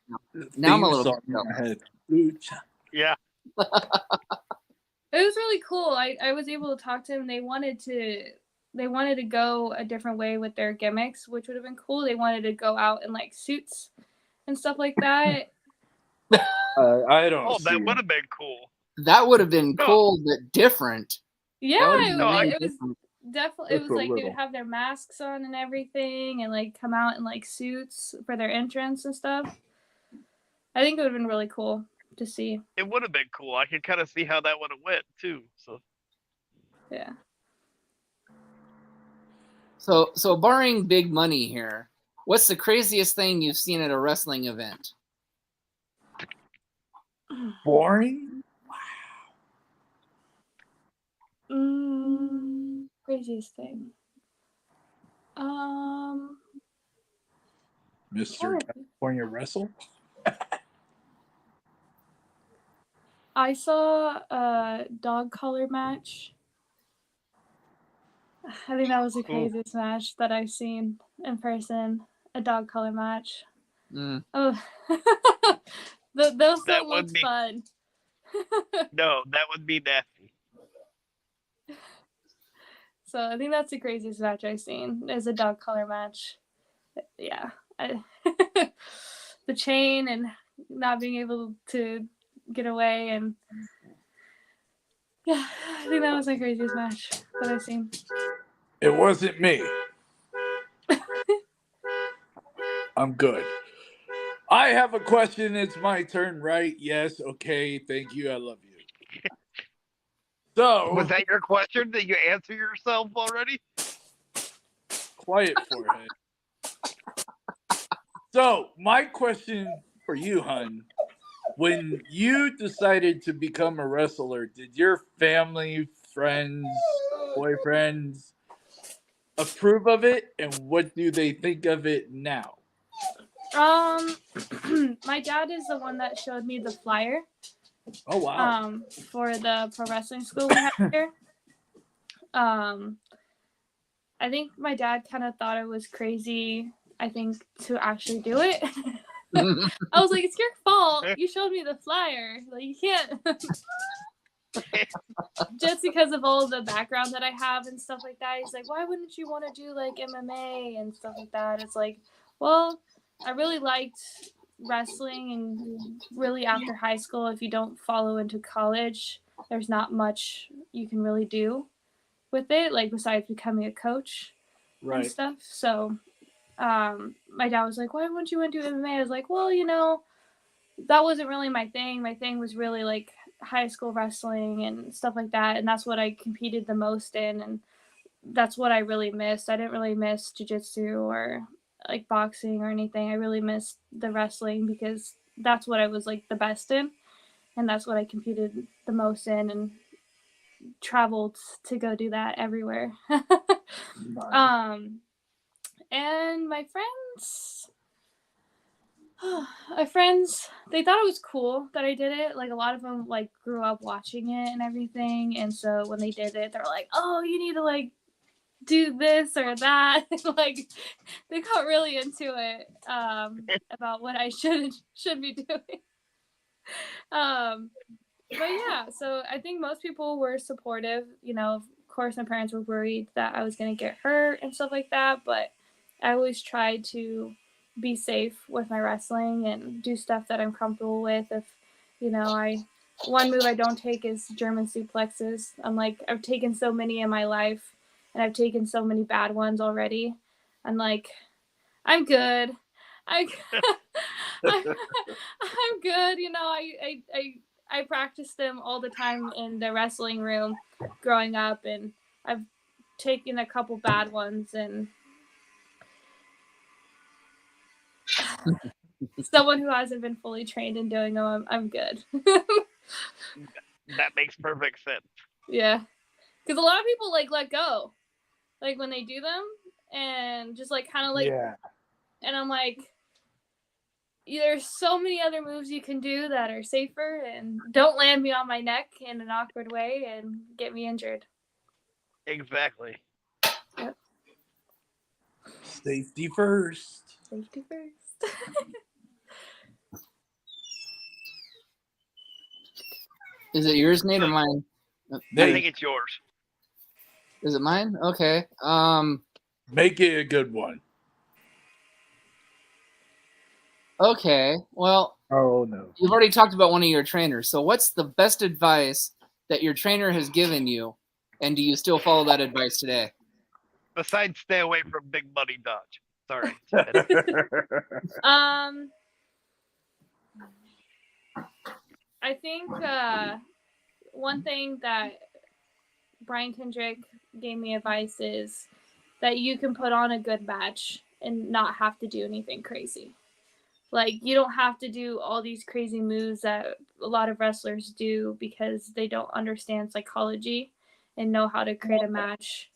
Now I'm a theme little song in my head. Lucha. Yeah. It was really cool. I was able to talk to them. They wanted to go a different way with their gimmicks, which would have been cool. They wanted to go out in like suits and stuff like that. I don't. Oh, that see would have been cool. That would have been No. cool, but different. Yeah, That it was definitely. It Just was a like they little. would have their masks on and everything, and like come out in like suits for their entrance and stuff. I think it would have been really cool to see. It would have been cool. I could kind of see how that would have went too. So Yeah. So barring big money here, what's the craziest thing you've seen at a wrestling event? Boring. Craziest thing. Mr. California Wrestle. I saw a dog collar match. I think that was the craziest match that I've seen in person. A dog collar match. Oh, those don't look fun. No, that would be nasty. So I think that's the craziest match I've seen is a dog collar match. Yeah. The chain and not being able to get away, and yeah, I think that was my craziest match that I've seen. It wasn't me. I'm good. I have a question. It's my turn, right? Yes. Okay. Thank you. I love you. So, Was that your question? Did you answer yourself already? quiet forehead. So, my question for you, hun, when you decided to become a wrestler, did your family, friends, boyfriends approve of it? And what do they think of it now? My dad is the one that showed me the flyer. Oh wow. For the pro wrestling school we have here. I think my dad kind of thought I was crazy, I think, to actually do it. I was like, it's your fault. You showed me the flyer. Like, you can't. Just because of all the background that I have and stuff like that. He's like, why wouldn't you want to do like MMA and stuff like that? It's like, well, I really liked wrestling, and really after high school, if you don't follow into college, there's not much you can really do with it, like besides becoming a coach and Right. stuff. So my dad was like, why wouldn't you want to do MMA? I was like, well, that wasn't really my thing. My thing was really like high school wrestling and stuff like that, and that's what I competed the most in, and that's what I really missed. I didn't really miss jiu-jitsu or like boxing or anything. I really missed the wrestling because that's what I was like the best in, and that's what I competed the most in, and traveled to go do that everywhere. Nice. And my friends, they thought it was cool that I did it. Like, a lot of them like grew up watching it and everything, and so when they did it, they're like, oh, you need to like do this or that. Like, they got really into it about what I should be doing. But yeah, so I think most people were supportive. Of course, my parents were worried that I was going to get hurt and stuff like that, but I always tried to be safe with my wrestling and do stuff that I'm comfortable with. If, one move I don't take is German suplexes. I've taken so many in my life, and I've taken so many bad ones already. I'm like, I'm good. I'm good. I practiced them all the time in the wrestling room growing up, and I've taken a couple bad ones, and someone who hasn't been fully trained in doing them, I'm good. That makes perfect sense. Yeah, because a lot of people like let go, like when they do them, and just like kind of like, Yeah. and I'm like, there's so many other moves you can do that are safer and don't land me on my neck in an awkward way and get me injured. Exactly. Yep. Safety first. Safety first. Is it yours, Nate, or mine? I Nate, think it's yours. Is it mine? Okay. make it a good one. Okay. Well, Oh no. you've already talked about one of your trainers. So what's the best advice that your trainer has given you, and do you still follow that advice today? Besides, stay away from big money dodge. Sorry. I think one thing that Brian Kendrick gave me advice is that you can put on a good match and not have to do anything crazy. Like, you don't have to do all these crazy moves that a lot of wrestlers do because they don't understand psychology and know how to create a match.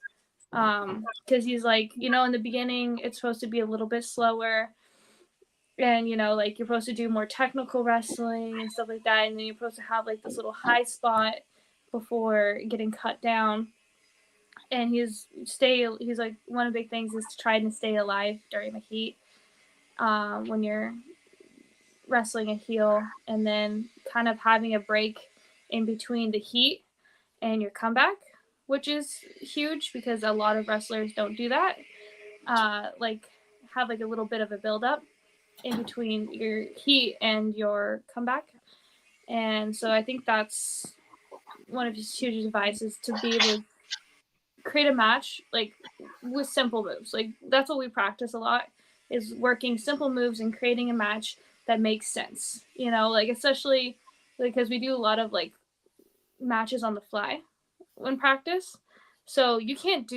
Because he's like, in the beginning, it's supposed to be a little bit slower. And, like, you're supposed to do more technical wrestling and stuff like that. And then you're supposed to have, like, this little high spot before getting cut down. And he's like, one of the big things is to try to stay alive during the heat when you're wrestling a heel, and then kind of having a break in between the heat and your comeback, which is huge because a lot of wrestlers don't do that. Like, have like a little bit of a build up in between your heat and your comeback. And so I think that's one of his huge advice, is to be able to create a match like with simple moves. Like, that's what we practice a lot, is working simple moves and creating a match that makes sense, like, especially because we do a lot of like matches on the fly when practice. So you can't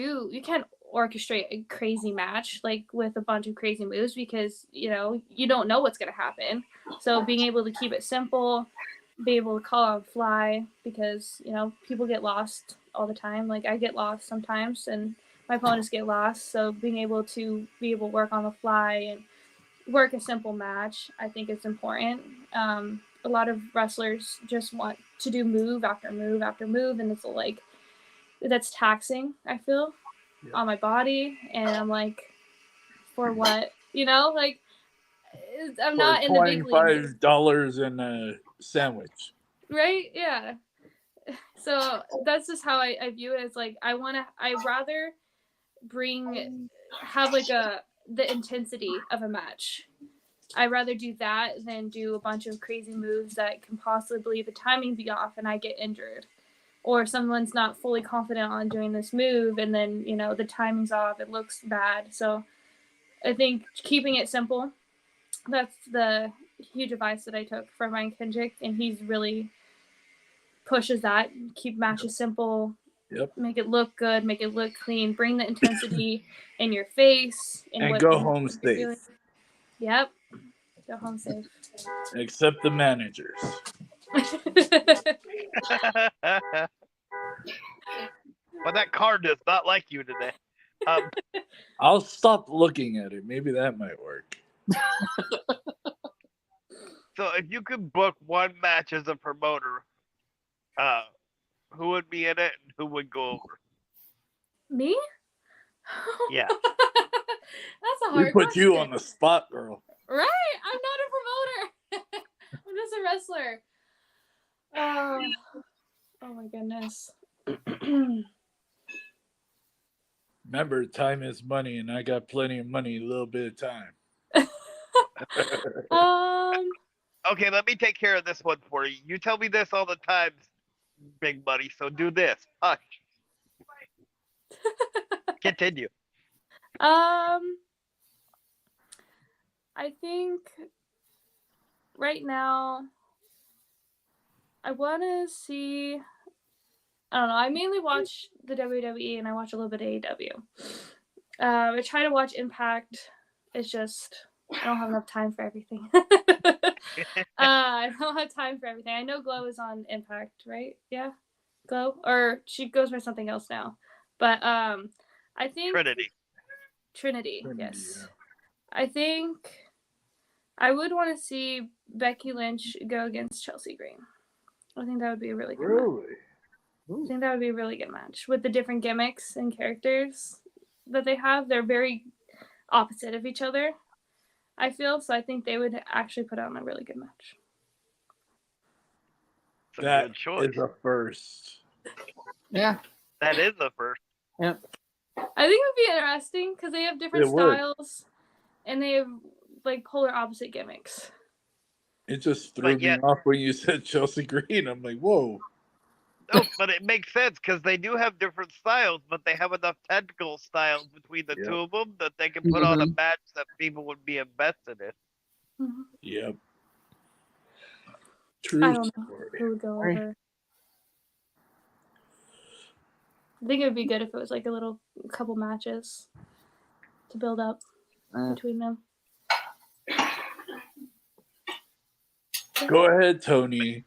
orchestrate a crazy match like with a bunch of crazy moves because you don't know what's going to happen. So being able to keep it simple, be able to call on fly, because people get lost all the time. Like, I get lost sometimes and my opponents get lost. So being able to work on the fly and work a simple match. I think it's important. A lot of wrestlers just want to do move after move after move, and it's like that's taxing, I feel, on my body, and I'm like, for what? You know, like I'm not in the big leagues. $25 in a sandwich. Right? Yeah. So that's just how I view it. It's like I rather have like the intensity of a match. I'd rather do that than do a bunch of crazy moves that can possibly the timing be off and I get injured. Or someone's not fully confident on doing this move and then, you know, the timing's off, it looks bad. So I think keeping it simple, that's the huge advice that I took from Ryan Kendrick, and he's really pushes that. Keep matches simple. Yep. Make it look good, make it look clean, bring the intensity in your face and go home safe. Yep. Go home safe. Except the managers. But that card does not like you today. I'll stop looking at it. Maybe that might work. So if you could book one match as a promoter, who would be in it and who would go over? Me? Yeah. That's a hard We put question. you on the spot, girl. Right? I'm not a promoter. I'm just a wrestler. Oh my goodness. Remember, time is money, and I got plenty of money, a little bit of time. Okay, let me take care of this one for you. You tell me this all the time, Big Money, so do this. Hush. Continue. I think right now I want to see. I don't know. I mainly watch the WWE and I watch a little bit of AEW. I try to watch Impact. It's just I don't have enough time for everything. I don't have time for everything. I know Glow is on Impact, right? Yeah, Glow, or she goes by something else now. But I think Trinity. Yes. Yeah. I think I would want to see Becky Lynch go against Chelsea Green. I think that would be a really good match. I think that would be a really good match with the different gimmicks and characters that they have. They're very opposite of each other, I feel. So I think they would actually put on a really good match. That is a first. Yeah. That is a first. Yeah. I think it would be interesting because they have different styles and they have like polar opposite gimmicks. It just threw me off when you said Chelsea Green. I'm like, whoa. No, but it makes sense because they do have different styles, but they have enough technical styles between the two of them that they can put on a match that people would be invested in. Mm-hmm. Yep. True. I don't know who would go over. I think it would be good if it was like a couple matches to build up between them. Go ahead, Tony.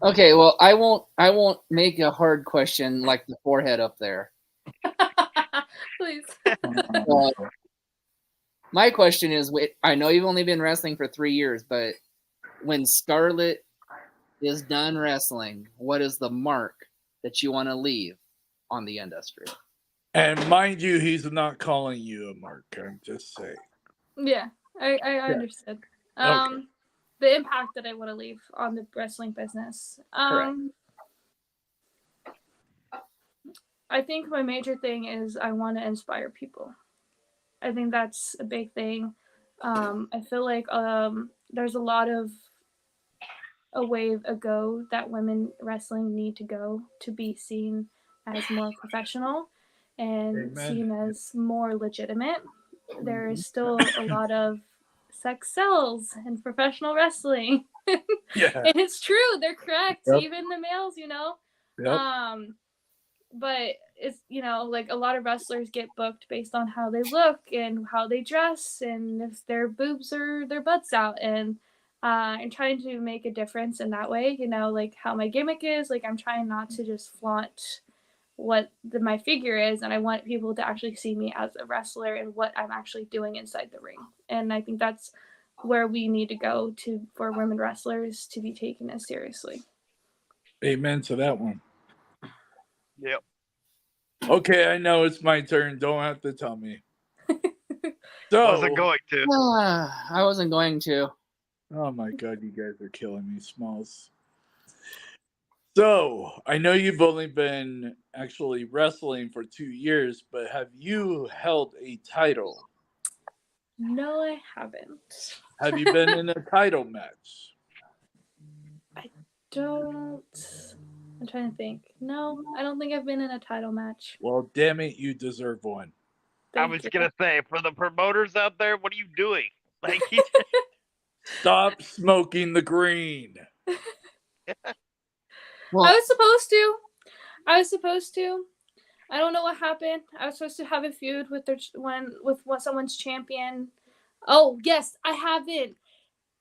Okay, well, I won't make a hard question like the forehead up there. Please. My question is, I know you've only been wrestling for 3 years, but when Scarlett is done wrestling, what is the mark that you want to leave on the industry? And mind you, he's not calling you a mark. I'm just saying. Yeah, I understood. Okay. The impact that I want to leave on the wrestling business. I think my major thing is I want to inspire people. I think that's a big thing. I feel like there's a lot of a way ago that women wrestling need to go to be seen as more professional and seen as more legitimate. There is still a lot of sex sells in professional wrestling. Yeah. And it's true, they're correct. Yep. Even the males, you know. Yep. But it's, you know, like a lot of wrestlers get booked based on how they look and how they dress and if their boobs or their butts out, and I'm trying to make a difference in that way, you know, like how my gimmick is, like I'm trying not to just flaunt what my figure is, and I want people to actually see me as a wrestler and what I'm actually doing inside the ring. And I think that's where we need to go to for women wrestlers to be taken as seriously. Amen to that one. Yep. Okay, I know it's my turn. Don't have to tell me. So, Wasn't going to. I wasn't going to. oh my God, you guys are killing me, Smalls. So, I know you've only been actually wrestling for 2 years, but have you held a title? No, I haven't. Have you been in a title match? I'm trying to think. No, I don't think I've been in a title match. Well, damn it, you deserve one. I Thank was you. gonna say, for the promoters out there, what are you doing? Like, Stop smoking the green. Well, I was supposed to. I don't know what happened. I was supposed to have a feud with someone's champion. Oh yes, I have been.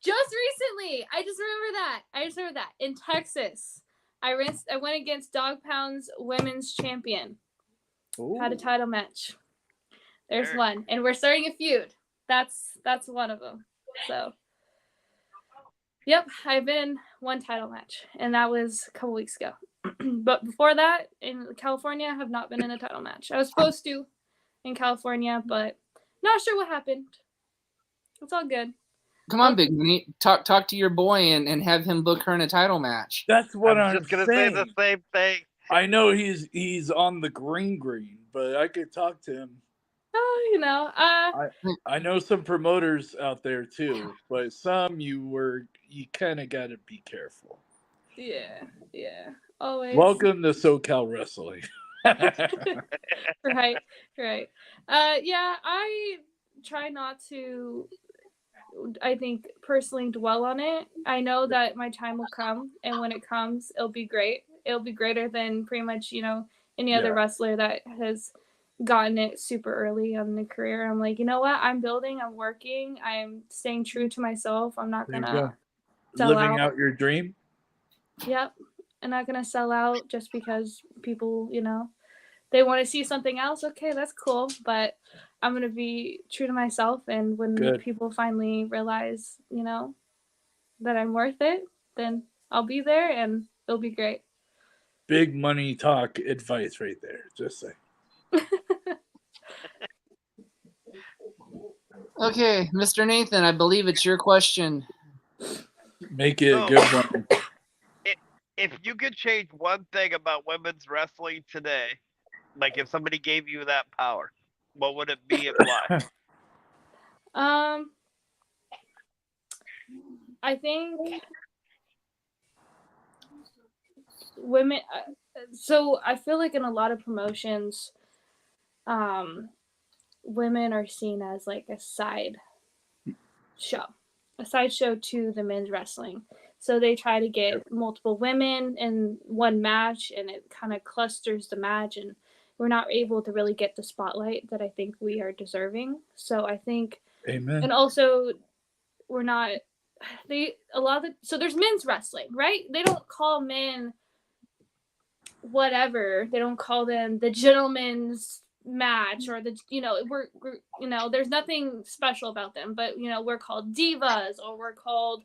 Just recently, I just remember that in Texas, I went against Dog Pound's women's champion. Ooh. Had a title match. There's Sure. one, and we're starting a feud. That's one of them. So, yep, I've been in one title match, and that was a couple weeks ago. But before that, in California, I have not been in a title match. I was supposed to in California, but not sure what happened. It's all good. come on, Big Money. Talk to your boy and have him book her in a title match. That's what I'm I'm just gonna saying. say the same thing. I know he's on the green, but I could talk to him. Oh, I know some promoters out there too, but some you kind of got to be careful. yeah, always. Welcome to SoCal Wrestling. right. Yeah, I try not to, I think, personally dwell on it. I know that my time will come, and when it comes, it'll be great. It'll be greater than pretty much, any other Yeah. wrestler that has gotten it super early on the career. I'm like, you know what? I'm building, I'm working, I'm staying true to myself. I'm not There you gonna go. sell Living out your dream. Yep. I'm not gonna sell out just because people, they want to see something else. Okay, that's cool. But I'm gonna be true to myself, and when Good. people finally realize, that I'm worth it, then I'll be there and it'll be great. Big money talk advice right there. Just say. Okay, Mr. Nathan, I believe it's your question. Make it a So- good one. If you could change one thing about women's wrestling today, like if somebody gave you that power, what would it be and why? I think women. So I feel like in a lot of promotions, women are seen as like a side show to the men's wrestling. So they try to get multiple women in one match, and it kind of clusters the match, and we're not able to really get the spotlight that I think we are deserving. So I think, Amen. and also we're not. So there's men's wrestling, right? They don't call men whatever. They don't call them the gentleman's match or we're there's nothing special about them, but we're called divas, or we're called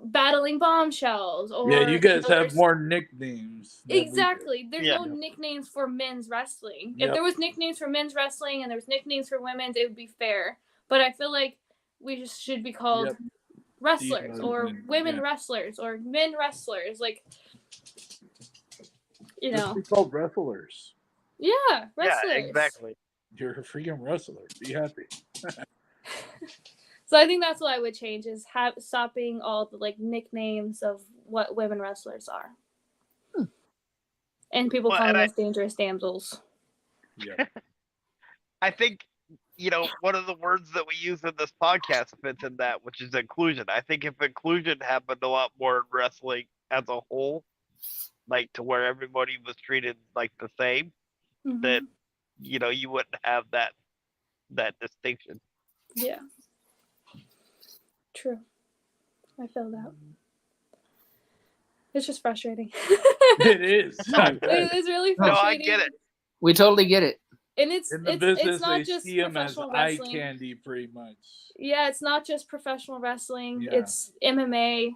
battling bombshells, or Yeah, you guys have more nicknames. Exactly. There's Yeah. no nicknames for men's wrestling. Yep. If there was nicknames for men's wrestling and there was nicknames for women's, it would be fair. But I feel like we just should be called wrestlers, Divas or and- women yeah. wrestlers, or men wrestlers. Like, Just be called wrestlers. yeah, wrestlers. Yeah, exactly. You're a freaking wrestler. Be happy. So I think that's what I would change, is stopping all the like nicknames of what women wrestlers are. And people Well, calling and us dangerous damsels. Yeah. I think, one of the words that we use in this podcast fits in that, which is inclusion. I think if inclusion happened a lot more in wrestling as a whole, like to where everybody was treated like the same, Mhm. then, you wouldn't have that distinction. Yeah. True. I feel that. It's just frustrating. It is. It's really No, frustrating. I get it. We totally get it. And In the it's business, not they just see him as professional eye wrestling. candy, pretty much. Yeah, it's not just professional wrestling. Yeah. It's MMA.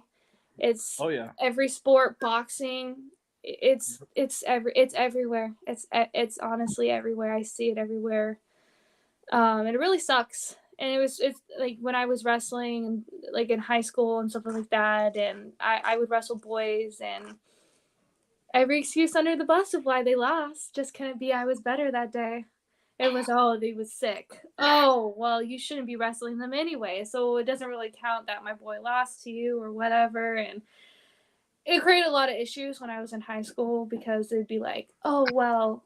It's Oh yeah. every sport, boxing. It's everywhere. It's honestly everywhere. I see it everywhere. And it really sucks. And it's like when I was wrestling and like in high school and stuff like that, and I would wrestle boys, and every excuse under the bus of why they lost just couldn't be I was better that day. It was, oh, they was sick. Oh, well, you shouldn't be wrestling them anyway, so it doesn't really count that my boy lost to you or whatever. And it created a lot of issues when I was in high school because it'd be like, oh, well,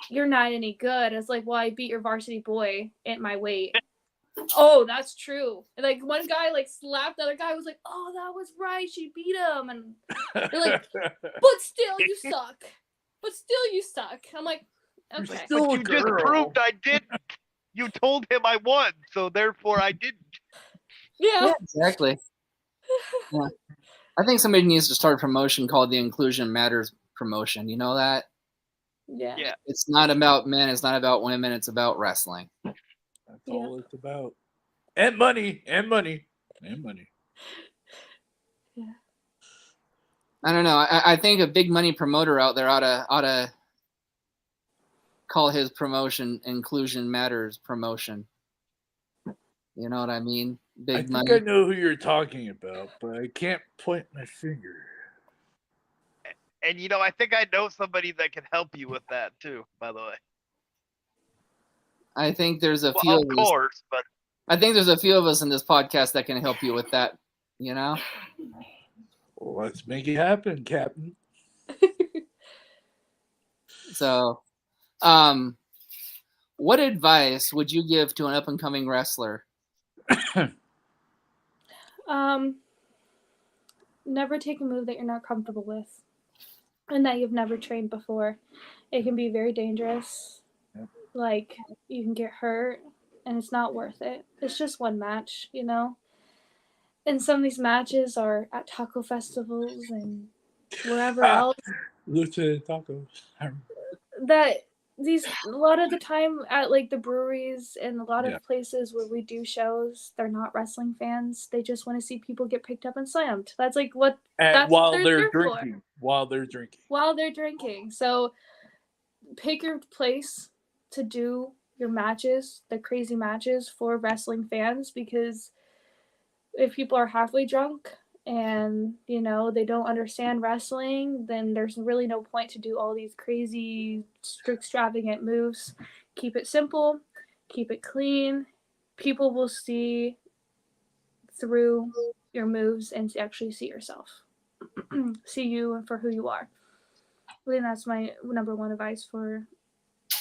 you're not any good. It's like, well, I beat your varsity boy at my weight. Oh, that's true. And like one guy like slapped the other guy, was like, oh, that was right, she beat him. And they're like, but still you suck. But still you suck. I'm like, okay. Still But a you just girl. proved I didn't. You told him I won, so therefore I didn't. Yeah. Exactly. Yeah. I think somebody needs to start a promotion called the Inclusion Matters promotion. You know that? Yeah. Yeah. It's not about men. It's not about women. It's about wrestling. That's all it's about. And money. And money. And money. Yeah. I don't know. I think a big money promoter out there ought to call his promotion Inclusion Matters promotion. You know what I mean? I Big think money. I know who you're talking about, but I can't point my finger. And I think I know somebody that can help you with that too, by the way. I think there's a Well, few of of us. course, but I think there's a few of us in this podcast that can help you with that. You know? Well, let's make it happen, Captain. So, what advice would you give to an up and coming wrestler? Never take a move that you're not comfortable with and that you've never trained before. It can be very dangerous. Yep. Like, you can get hurt and it's not worth it. It's just one match, And some of these matches are at taco festivals and wherever else. Lucha tacos. That a lot of the time at like the breweries and a lot of places where we do shows, they're not wrestling fans. They just want to see people get picked up and slammed. That's like that's while what they're there drinking. for. While they're drinking. While they're drinking. So pick your place to do your matches, the crazy matches for wrestling fans, because if people are halfway drunk and they don't understand wrestling, then there's really no point to do all these crazy extravagant moves. Keep it simple, keep it clean. People will see through your moves and actually see yourself. See you for who you are. I think that's my number one advice for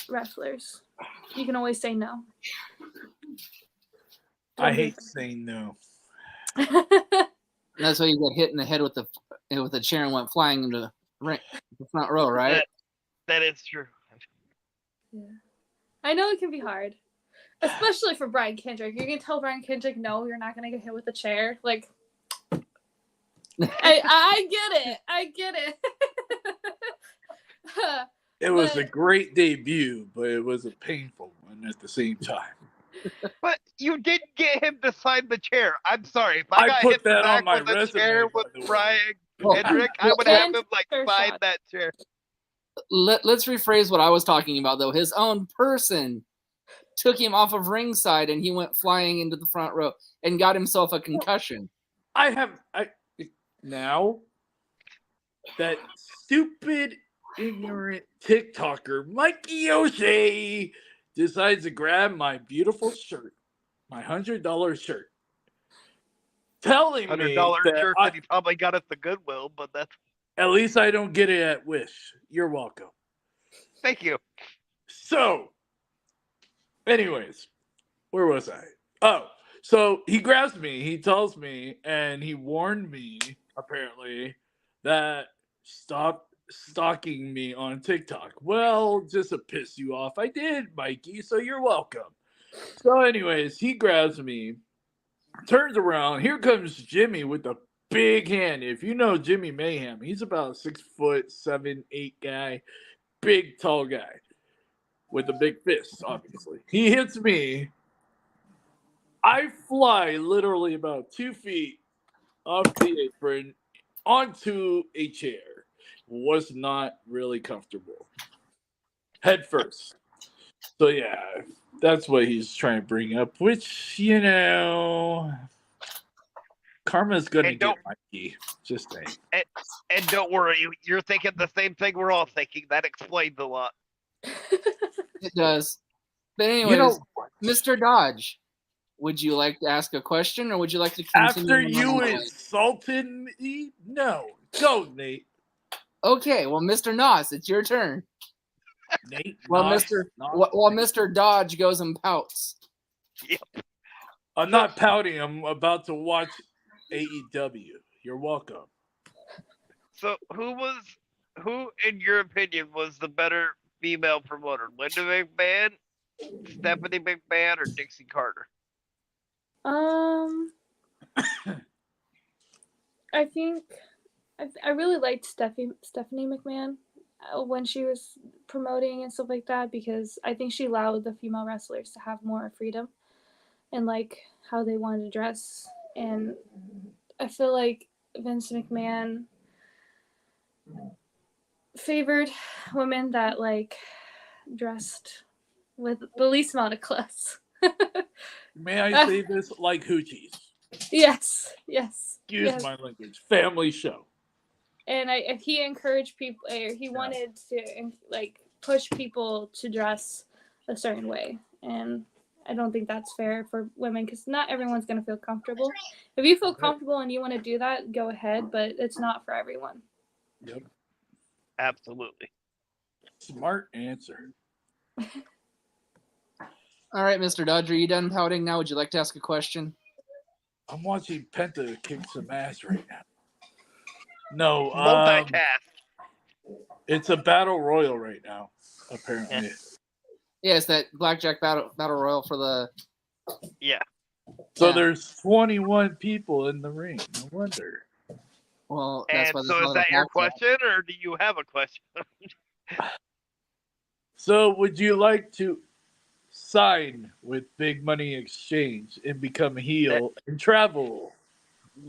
wrestlers. You can always say no. I hate saying no. That's why you got hit in the head with the chair and went flying into the front row, right? That is true. Yeah. I know it can be hard, especially for Brian Kendrick. You can tell Brian Kendrick, no, you're not gonna get hit with a chair. Like, I get it. It was a great debut, but it was a painful one at the same time. But you didn't get him to sign the chair. I'm sorry. If I got put hit that back on my with a resume, chair by with the way. Brian Well, Kendrick, I would have him Chair sign shot. that chair. Let's rephrase what I was talking about, though. His own person took him off of ringside, and he went flying into the front row and got himself a concussion. Now that stupid, ignorant TikToker Mikey O'Shea decides to grab my beautiful shirt, my $100 shirt, telling me $100 that shirt that he probably got at the Goodwill, but that's at least I don't get it at Wish. You're welcome. thank you. So, anyways, where was I? Oh, so he grabs me, he tells me, and he warned me, apparently, that stop stalking me on TikTok. Well, just to piss you off, I did, Mikey, so you're welcome. So, anyways, he grabs me, turns around, here comes Jimmy with the big hand. If you know Jimmy Mayhem, he's about 6'7", 8 guy, big tall guy. with a big fist, obviously. He hits me. I fly literally about 2 feet off the apron onto a chair. Was not really comfortable. Head first. So yeah, that's what he's trying to bring up, which, karma's gonna And get don't my key. Just saying. and don't worry, you're thinking the same thing we're all thinking. That explains a lot. It does. But You anyways, know what? Mr. Dodge, would you like to ask a question, or would you like to continue? After on you the line? insulted me? No. Go, Nate. Okay, well, Mr. Nos, it's your turn. Nate. Well, Nos, while Mr. Dodge goes and pouts. I'm not pouting. I'm about to watch AEW. You're welcome. So who in your opinion was the better female promoter? Linda McMahon, Stephanie McMahon, or Dixie Carter? I think I really liked Stephanie McMahon when she was promoting and stuff like that, because I think she allowed the female wrestlers to have more freedom and like how they wanted to dress. And I feel like Vince McMahon favored women that like dressed with the least amount of class. May I say this like hoochies? Yes. Excuse my language. Family show. And if he encouraged people, he wanted to like push people to dress a certain way, and I don't think that's fair for women, because not everyone's going to feel comfortable. If you feel comfortable and you want to do that, go ahead, but it's not for everyone. Yep. Absolutely. Smart answer. All right, Mr. Dodge, are you done pouting now? Would you like to ask a question? I'm watching Penta kick some ass right now. No, Multitask. it's a battle royal right now, apparently. Yeah, it's that blackjack battle royal for the. Yeah. So Yeah. there's 21 people in the ring. No wonder. Well, that's And why. so is that your question, or do you have a question? So would you like to sign with Big Money Exchange and become a heel and travel?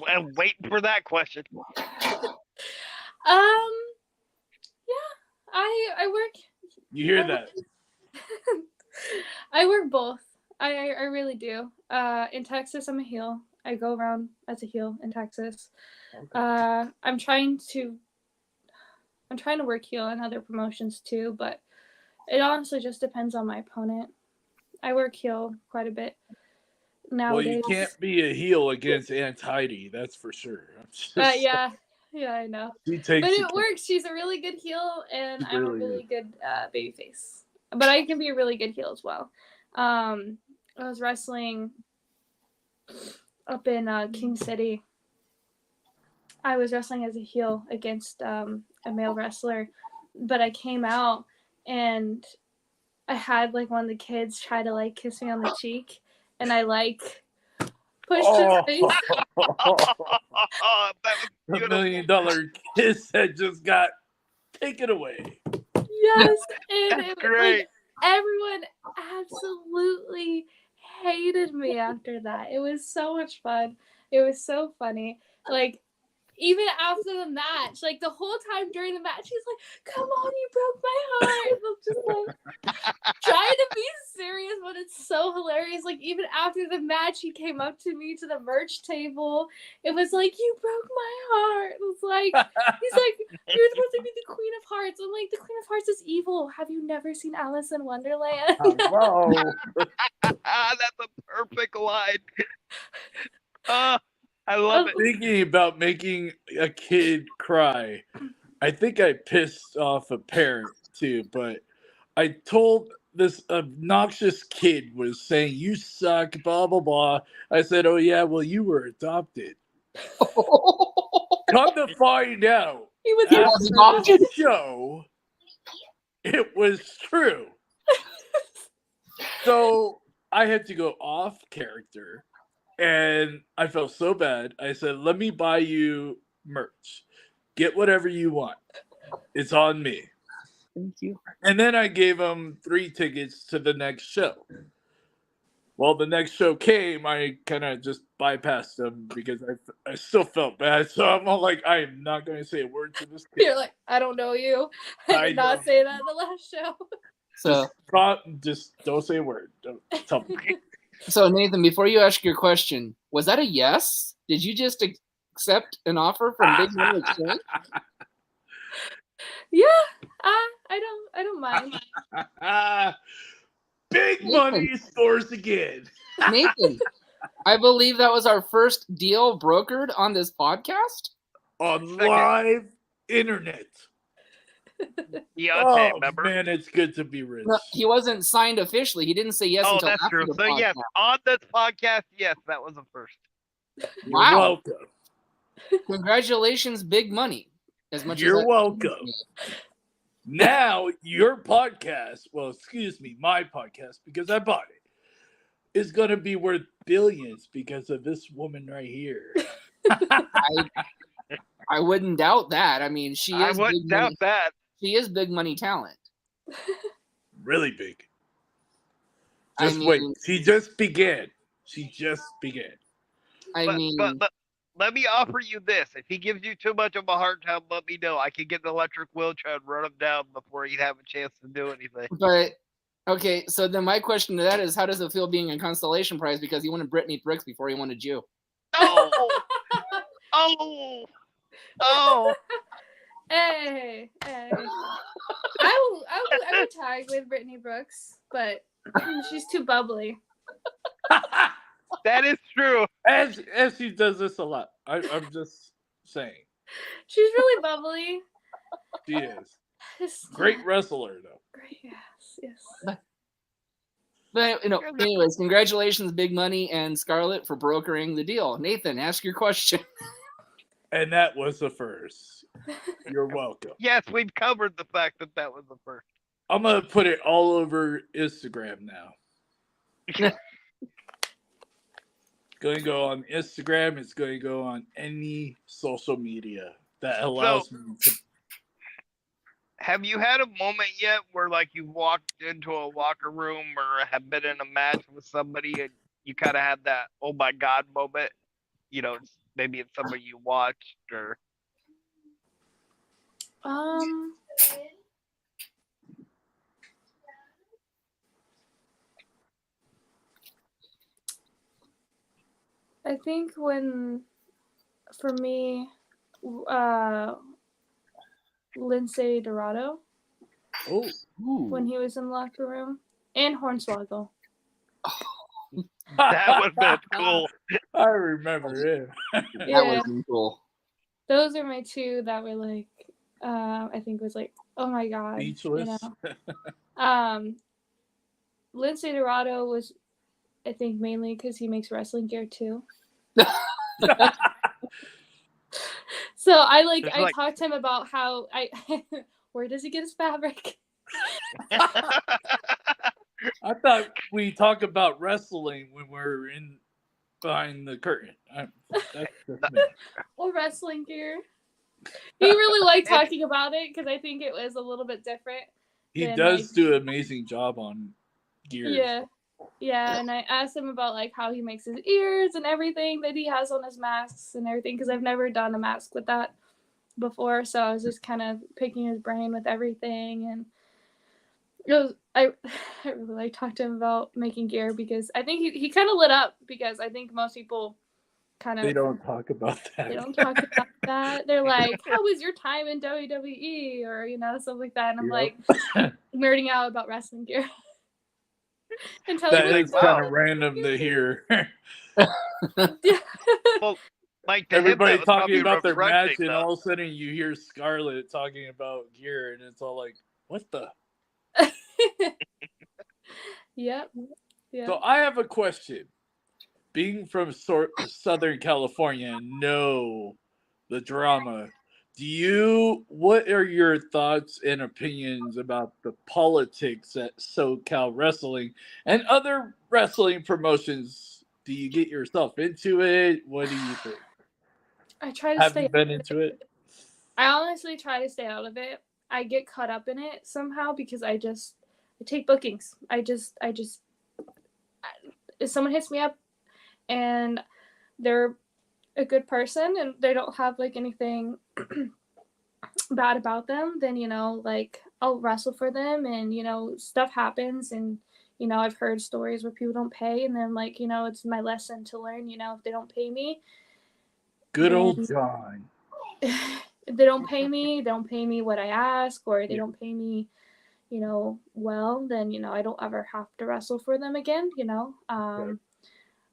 I'm waiting for that question. Yeah, I work. You hear that? I work both. I really do. In Texas, I'm a heel. I go around as a heel in Texas. Okay. I'm trying to work heel in other promotions too, but it honestly just depends on my opponent. I work heel quite a bit nowadays. Well, you can't be a heel against Aunt Heidi, that's for sure. Yeah, I know. She takes But it works. She's a really good heel, and I'm a really good babyface. But I can be a really good heel as well. I was wrestling up in King City. I was wrestling as a heel against a male wrestler, but I came out and I had like one of the kids try to like kiss me on the cheek, and I like pushed his face. That was The $1 beautiful. million kiss had just got taken away. Yes, and That's great. everyone absolutely hated me after that. It was so much fun. It was so funny. Like, even after the match, like the whole time during the match, he's like, "Come on, you broke my heart." And I'm just like trying to be serious, but it's so hilarious. Like, even after the match, he came up to me to the merch table. It was like, "You broke my heart." It was like, he's like, "You're supposed to be the Queen of Hearts." I'm like, "The Queen of Hearts is evil. Have you never seen Alice in Wonderland?" Hello. That's a perfect line. I love it. Thinking about making a kid cry, I think I pissed off a parent too, but I told this obnoxious kid was saying, "You suck, blah, blah, blah." I said, "Oh, yeah, well, you were adopted." Come to find out, He was after adopted? the show, it was true. So I had to go off character. And I felt so bad. I said, "Let me buy you merch. Get whatever you want. It's on me." Thank you. And then I gave him 3 tickets to the next show. Well, the next show came, I kind of just bypassed him because I still felt bad. So I'm all like, I am not going to say a word to this kid. You're like, I don't know you. I did not say that in the last show. So, Just don't say a word. Don't tell me. so Nathan, before you ask your question, was that a yes? Did you just accept an offer from Big Money Exchange? Yeah, I don't mind. Big money scores again. Nathan, I believe that was our first deal brokered on this podcast. On live internet. Deontay, Oh, remember? man, it's good to be rich. No, he wasn't signed officially. He didn't say yes Oh, until that's after true. the So podcast. yes, on this podcast, yes, that was the first. You're Wow. welcome. Congratulations, Big Money. As much You're as welcome. Now, your podcast, well, excuse me, my podcast, because I bought it, is going to be worth billions because of this woman right here. I wouldn't doubt that. I mean, she I is wouldn't big doubt money. that. She is big money talent. Really big. I Just wait. mean- She just began. But let me offer you this. If he gives you too much of a hard time, let me know. I can get an electric wheelchair and run him down before he'd have a chance to do anything. But okay, so then my question to that is, how does it feel being a constellation prize because he wanted Brittany Brooks before he wanted you? Oh, oh. Hey. I would tag with Brittany Brooks, but she's too bubbly. That is true. As she does this a lot. I'm just saying. She's really bubbly. She is. Just- Great wrestler, though. Great, yes. But anyways, congratulations, Big Money and Scarlett, for brokering the deal. Nathan, ask your question. And that was the first. You're welcome. Yes, we've covered the fact that that was the first. I'm going to put it all over Instagram now. Going to go on Instagram. It's going to go on any social media that allows me to. Have you had a moment yet where like you walked into a locker room or have been in a match with somebody and you kind of had that oh my god moment? You know, maybe it's somebody you watched or. I think for me, Lindsay Dorado, Oh, when he was in the locker room, and Hornswoggle. That would have been cool. I remember it. That Yeah, was cool. those are my two that were like, I think was like, oh my god, Speechless. you know. Lindsay Dorado was, I think, mainly because he makes wrestling gear too. So I talked to him about how where does he get his fabric? I thought we talked about wrestling when we're in behind the curtain. That's me. Or wrestling gear. He really liked talking about it because I think it was a little bit different. He Then, does do an amazing job on gears. Yeah, and I asked him about like how he makes his ears and everything that he has on his masks and everything because I've never done a mask with that before, so I was just kind of picking his brain with everything, and it was I really like talked to him about making gear because I think he kind of lit up because I think most people kind of They don't talk about that. They don't talk about that. They're like, how was your time in WWE or stuff like that, and I'm like nerding out about wrestling gear. That is kind of random to hear. Well, like everybody talking about their match, though. and all of a sudden you hear Scarlett talking about gear, and it's all like, what the? Yep. So I have a question. Being from Southern California and know the drama, what are your thoughts and opinions about the politics at SoCal Wrestling and other wrestling promotions? Do you get yourself into it? What do you think? I try to Have stay. you been into it? I honestly try to stay out of it. I get caught up in it somehow because I take bookings. If someone hits me up and they're a good person and they don't have like anything bad about them, then like I'll wrestle for them, and stuff happens, and I've heard stories where people don't pay, and then like it's my lesson to learn. If they don't pay me, Good then old John. if they don't pay me what I ask, or they don't pay me well, then I don't ever have to wrestle for them again.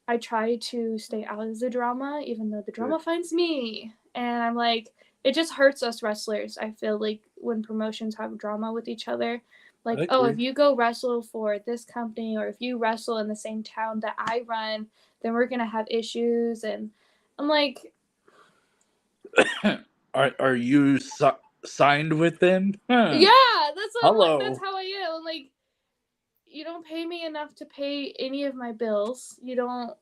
I try to stay out of the drama, even though the drama finds me. And I'm like, it just hurts us wrestlers. I feel like when promotions have drama with each other, like, oh, if you go wrestle for this company, or if you wrestle in the same town that I run, then we're going to have issues. And I'm like, Are you signed with them? yeah, that's what Hello. I'm like, that's how I am. I'm like, you don't pay me enough to pay any of my bills. You don't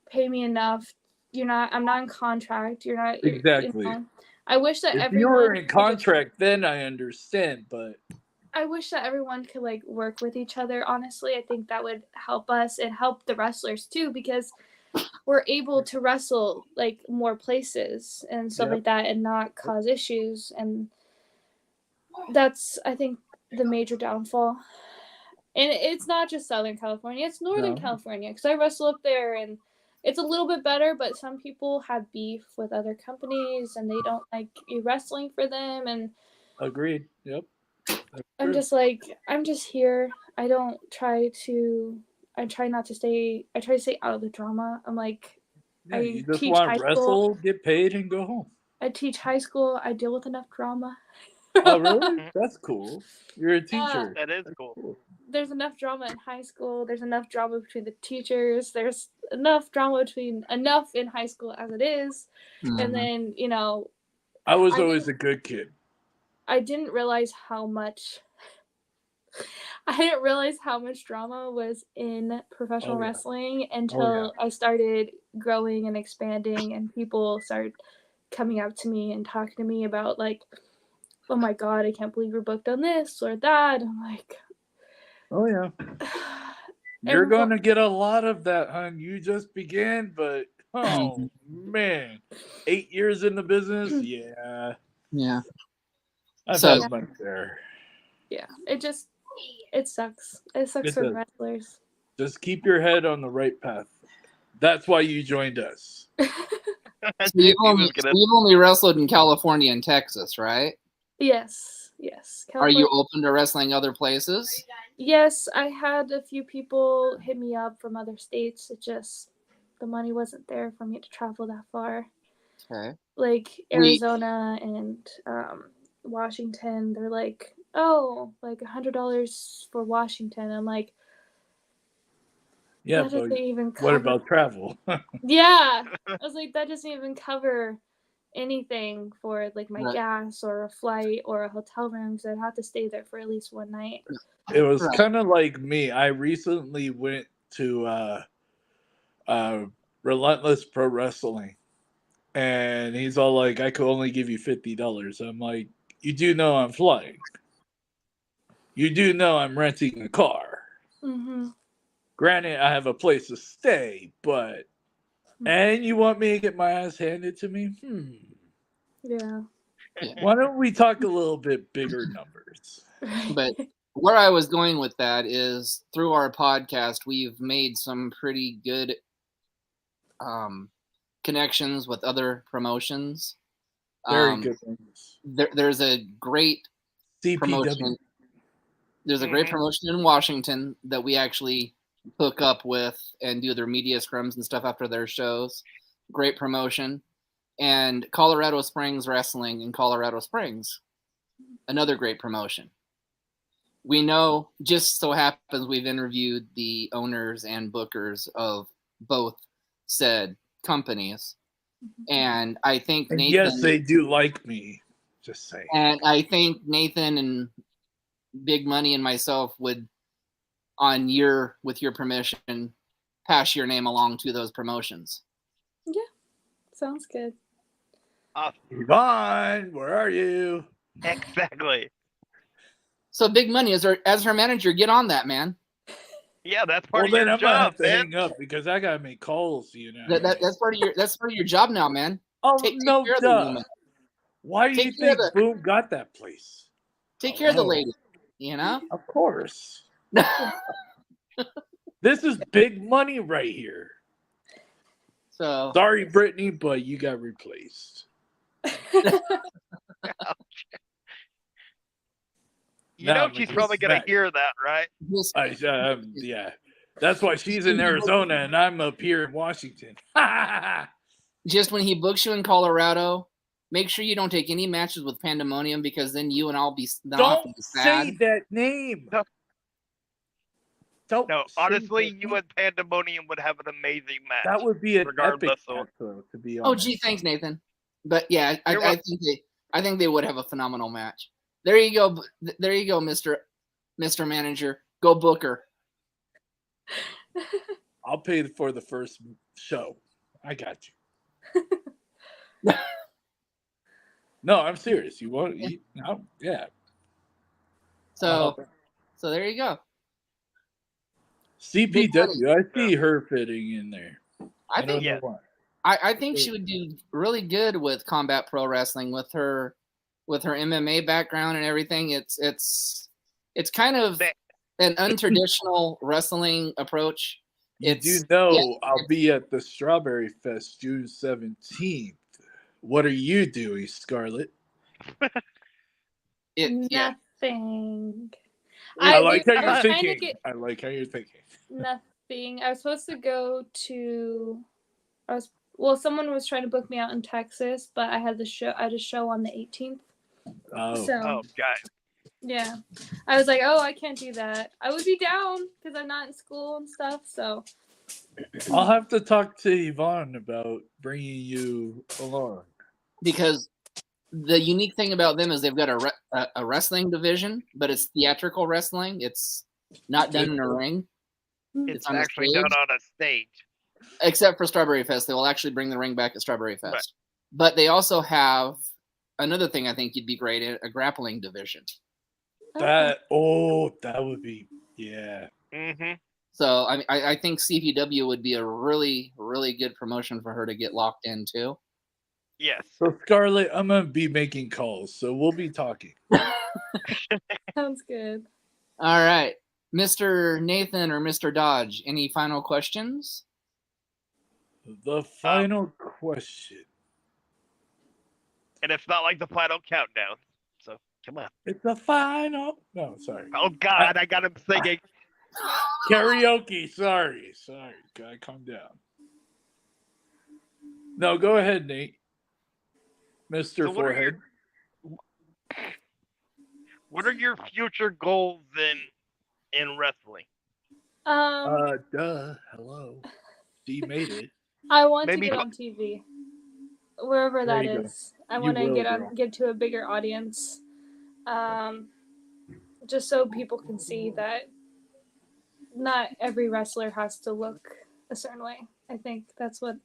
pay me enough. I'm not in contract. Exactly. I wish that if you were in contract, then I understand, but I wish that everyone could like work with each other. Honestly, I think that would help us and help the wrestlers too, because we're able to wrestle like more places and stuff like that and not cause issues. And that's, I think, the major downfall. And it's not just Southern California, it's Northern California, because I wrestle up there and it's a little bit better, but some people have beef with other companies and they don't like you wrestling for them. And agreed. Yep. I'm just like, I'm just here. I try not to stay, I try to stay out of the drama. I'm like, you just want to wrestle, get paid, and go home. I teach high school. I deal with enough drama. Oh, really? That's cool. You're a teacher. That is cool. There's enough drama in high school. There's enough drama between the teachers. There's enough drama enough in high school as it is. And then, I was always a good kid. I didn't realize how much drama was in professional wrestling until I started growing and expanding, and people started coming up to me and talking to me about like, oh my God, I can't believe you're booked on this or that. I'm like, oh yeah. You're going to get a lot of that, hon. You just began, but oh man, 8 years in the business, yeah. I've had much there. Yeah, it sucks. It sucks for wrestlers. Just keep your head on the right path. That's why you joined us. So you've only wrestled in California and Texas, right? Yes. Are you open to wrestling other places? Yes, I had a few people hit me up from other states. It just, the money wasn't there for me to travel that far. Okay. Like Arizona and Washington, they're like, oh, like $100 for Washington. I'm like, yeah, that doesn't even cover. What about travel? Yeah, I was like, that doesn't even cover anything for like my gas or a flight or a hotel room, because I'd have to stay there for at least one night. It was kind of like me. I recently went to Relentless Pro Wrestling, and he's all like, I could only give you $50. I'm like, you do know I'm flying. You do know I'm renting a car. Granted, I have a place to stay, but and you want me to get my ass handed to me? Yeah. Why don't we talk a little bit bigger numbers? But where I was going with that is, through our podcast, we've made some pretty good connections with other promotions. Very good ones. There's a great promotion. There's a great promotion in Washington that we actually hook up with and do their media scrums and stuff after their shows. Great promotion. And Colorado Springs Wrestling in Colorado Springs, another great promotion. We know, just so happens we've interviewed the owners and bookers of both said companies. And I think Nathan... Yes, they do like me. Just saying. And I think Nathan and Big Money and myself would, with your permission, pass your name along to those promotions. Yeah, sounds good. Yvonne, where are you? Exactly. So Big Money, as her manager, get on that, man. Yeah, that's part Well, of then your I'm gonna job, have to man. hang up because I gotta make calls. You know. That's part of your job now, man. Oh Take no, care of the duh. woman. Why do you Take care of think Boom got that place? Take care of the Hello. lady. You know. Of course. This is big money right here. So Sorry, Brittany, but you got replaced. You know she's probably gonna smack. hear that, right? Yeah. That's why she's in Arizona and I'm up here in Washington. just when he books you in Colorado, make sure you don't take any matches with Pandemonium because then you and I'll be Don't be say sad. that name. No. Don't No, say honestly, that you name. and Pandemonium would have an amazing match. That would be an regardless epic of- match, though, to be Oh, honest. gee, thanks, Nathan. But yeah, You're I think they would have a phenomenal match. There you go. There you go, Mr. Manager. Go book her. I'll pay for the first show. I got you. No, I'm serious. You want? Yeah. So there you go. CPW. I see her fitting in there. I don't think know yeah. why. I think she would do really good with Combat Pro Wrestling with her MMA background and everything. It's kind of an untraditional wrestling approach. You do know I'll be at the Strawberry Fest June 17th. What are you doing, Scarlett? Nothing. I like how I you're was trying to thinking. get I like how you're thinking. nothing. I was supposed to go to. Someone was trying to book me out in Texas, but I had a show on the 18th. Oh. So Oh, God. yeah, I was like, I can't do that. I would be down because I'm not in school and stuff. So I'll have to talk to Yvonne about bringing you along. Because the unique thing about them is they've got a wrestling division, but it's theatrical wrestling. It's not done in a ring. It's on the actually stage. done on a stage. Except for Strawberry Fest. They will actually bring the ring back at Strawberry Fest. Right. But they also have another thing I think you'd be great at, a grappling division. That would be, yeah. Mm-hmm. So I think CPW would be a really, really good promotion for her to get locked into. Yes. So Scarlett, I'm gonna be making calls, so we'll be talking. sounds good. All right. Mr. Nathan or Mr. Dodge, any final questions? The final question. And it's not like the final countdown. So come on. It's the final. No, sorry. Oh God, I got him singing. Karaoke. Sorry. Gotta calm down. No, go ahead, Nate. Mr. So Forehead. What are your future goals in wrestling? Hello. She made it. I want Maybe to get on TV, wherever There that you go. is. I You want to will, get to a bigger audience, just so people can see that not every wrestler has to look a certain way. I think that's what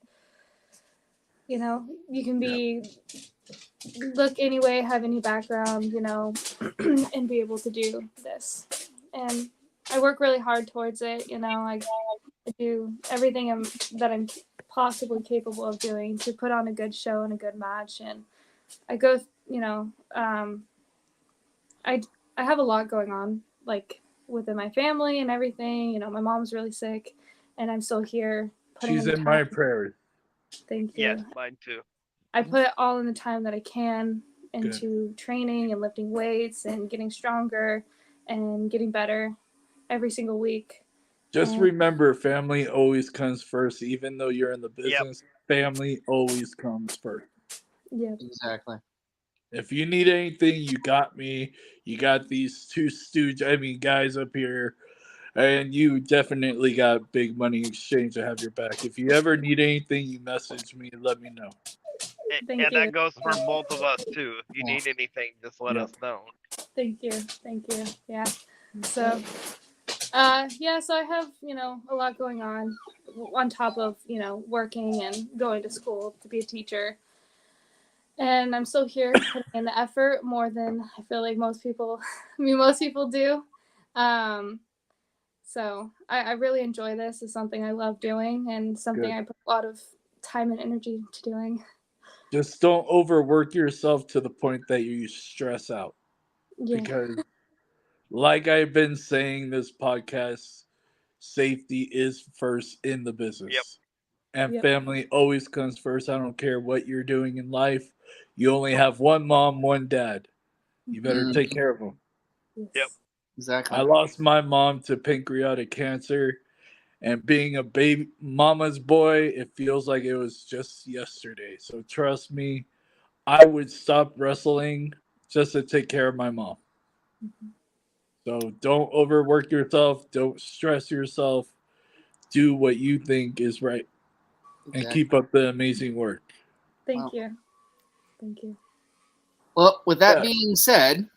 you can be look any way, have any background, and be able to do this. And I work really hard towards it. I do everything that I'm possibly capable of doing to put on a good show and a good match. And I go, I have a lot going on, like within my family and everything. My mom's really sick, and I'm still here. She's in my prayers. Thank you. Yes, mine too. I put all in the time that I can into training and lifting weights and getting stronger and getting better every single week. Just remember, family always comes first. Even though you're in the business, family always comes first. Yeah, Exactly. If you need anything, you got me. You got these two guys up here. And you definitely got Big Money Exchange to have your back. If you ever need anything, you message me and let me know. Thank And you. that goes for both of us too. If you need anything, just let us know. Thank you. Yeah. So, so I have, a lot going on top of, working and going to school to be a teacher. and I'm still here putting in the effort more than I feel like most people do. So I really enjoy this. It's something I love doing and something Good. I put a lot of time and energy into doing. Just don't overwork yourself to the point that you stress out. Yeah. Because, like I've been saying this podcast, safety is first in the business. And Yep. family always comes first. I don't care what you're doing in life. You only have one mom, one dad. You better take care of them. Yes. Yep. Exactly. I lost my mom to pancreatic cancer, and being a baby mama's boy, it feels like it was just yesterday. So trust me, I would stop wrestling just to take care of my mom. So don't overwork yourself, don't stress yourself. Do what you think is right and Exactly. keep up the amazing work. Thank Wow. you. Thank you. Well, with that Yeah. being said,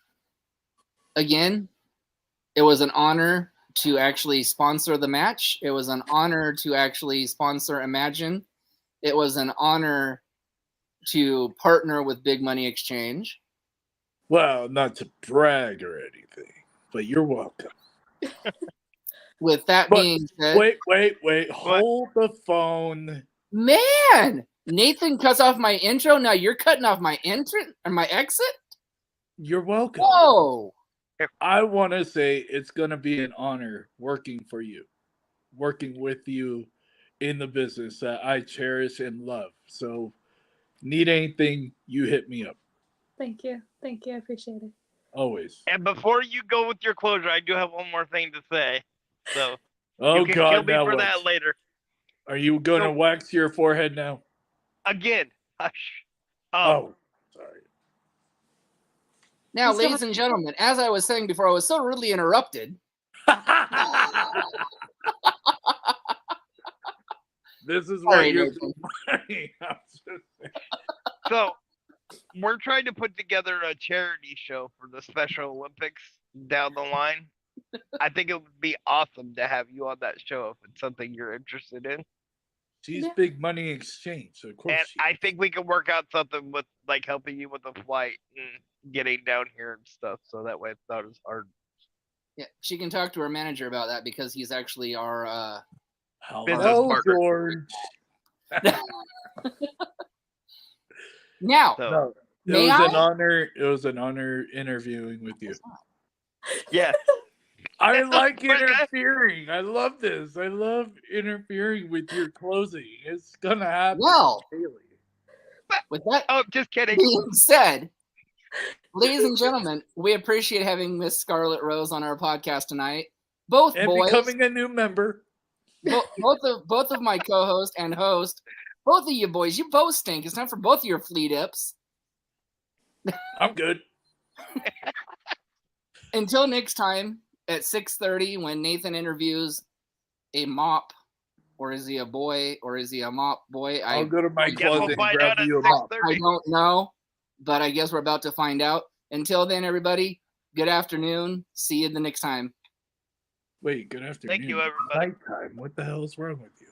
again, it was an honor to actually sponsor the match. It was an honor to actually sponsor Imagine. It was an honor to partner with Big Money Exchange. Well, not to brag or anything, but you're welcome. With that But being said, wait. Hold the phone. man, Nathan cuts off my intro. Now you're cutting off my entrance or my exit. You're welcome. Whoa! I want to say it's going to be an honor working for you, working with you in the business that I cherish and love. So, need anything, you hit me up. Thank you. Thank you. I appreciate it. Always. And before you go with your closure, I do have one more thing to say. So Oh, you can kill God, me now for what? that later. Are you going to So- wax your forehead now? Again, hush. Oh, sorry. Now, He's gonna- ladies and gentlemen, as I was saying before, I was so rudely interrupted. This is why Sorry, you're Nathan. funny. So we're trying to put together a charity show for the Special Olympics down the line. I think it would be awesome to have you on that show if it's something you're interested in. She's Yeah. Big Money Exchange, so of course And she I is. think we can work out something with like helping you with the flight and getting down here and stuff, so that way it's not as hard. Yeah, she can talk to her manager about that because he's actually our. Business Hello, partner. George. Now, So No, it May was I? an honor. It was an honor interviewing with you. yeah, I like We're good. interfering. I love this. I love interfering with your closing. It's gonna happen Well, daily. with that oh, just kidding. being said, ladies and gentlemen, we appreciate having Miss Scarlett Rose on our podcast tonight. Both And boys, becoming a new member. both of my co-host and host, both of you boys, you both stink. It's time for both of your flea dips. I'm good. Until next time at 6:30 when Nathan interviews a mop, or is he a boy, or is he a mop boy? I'll go to my Guess we'll closet and find grab out at you a mop. I 6:30. don't know, but I guess we're about to find out. Until then, everybody, good afternoon. See you the next time. Wait, good afternoon. Thank you, everybody. Nighttime. What the hell is wrong with you?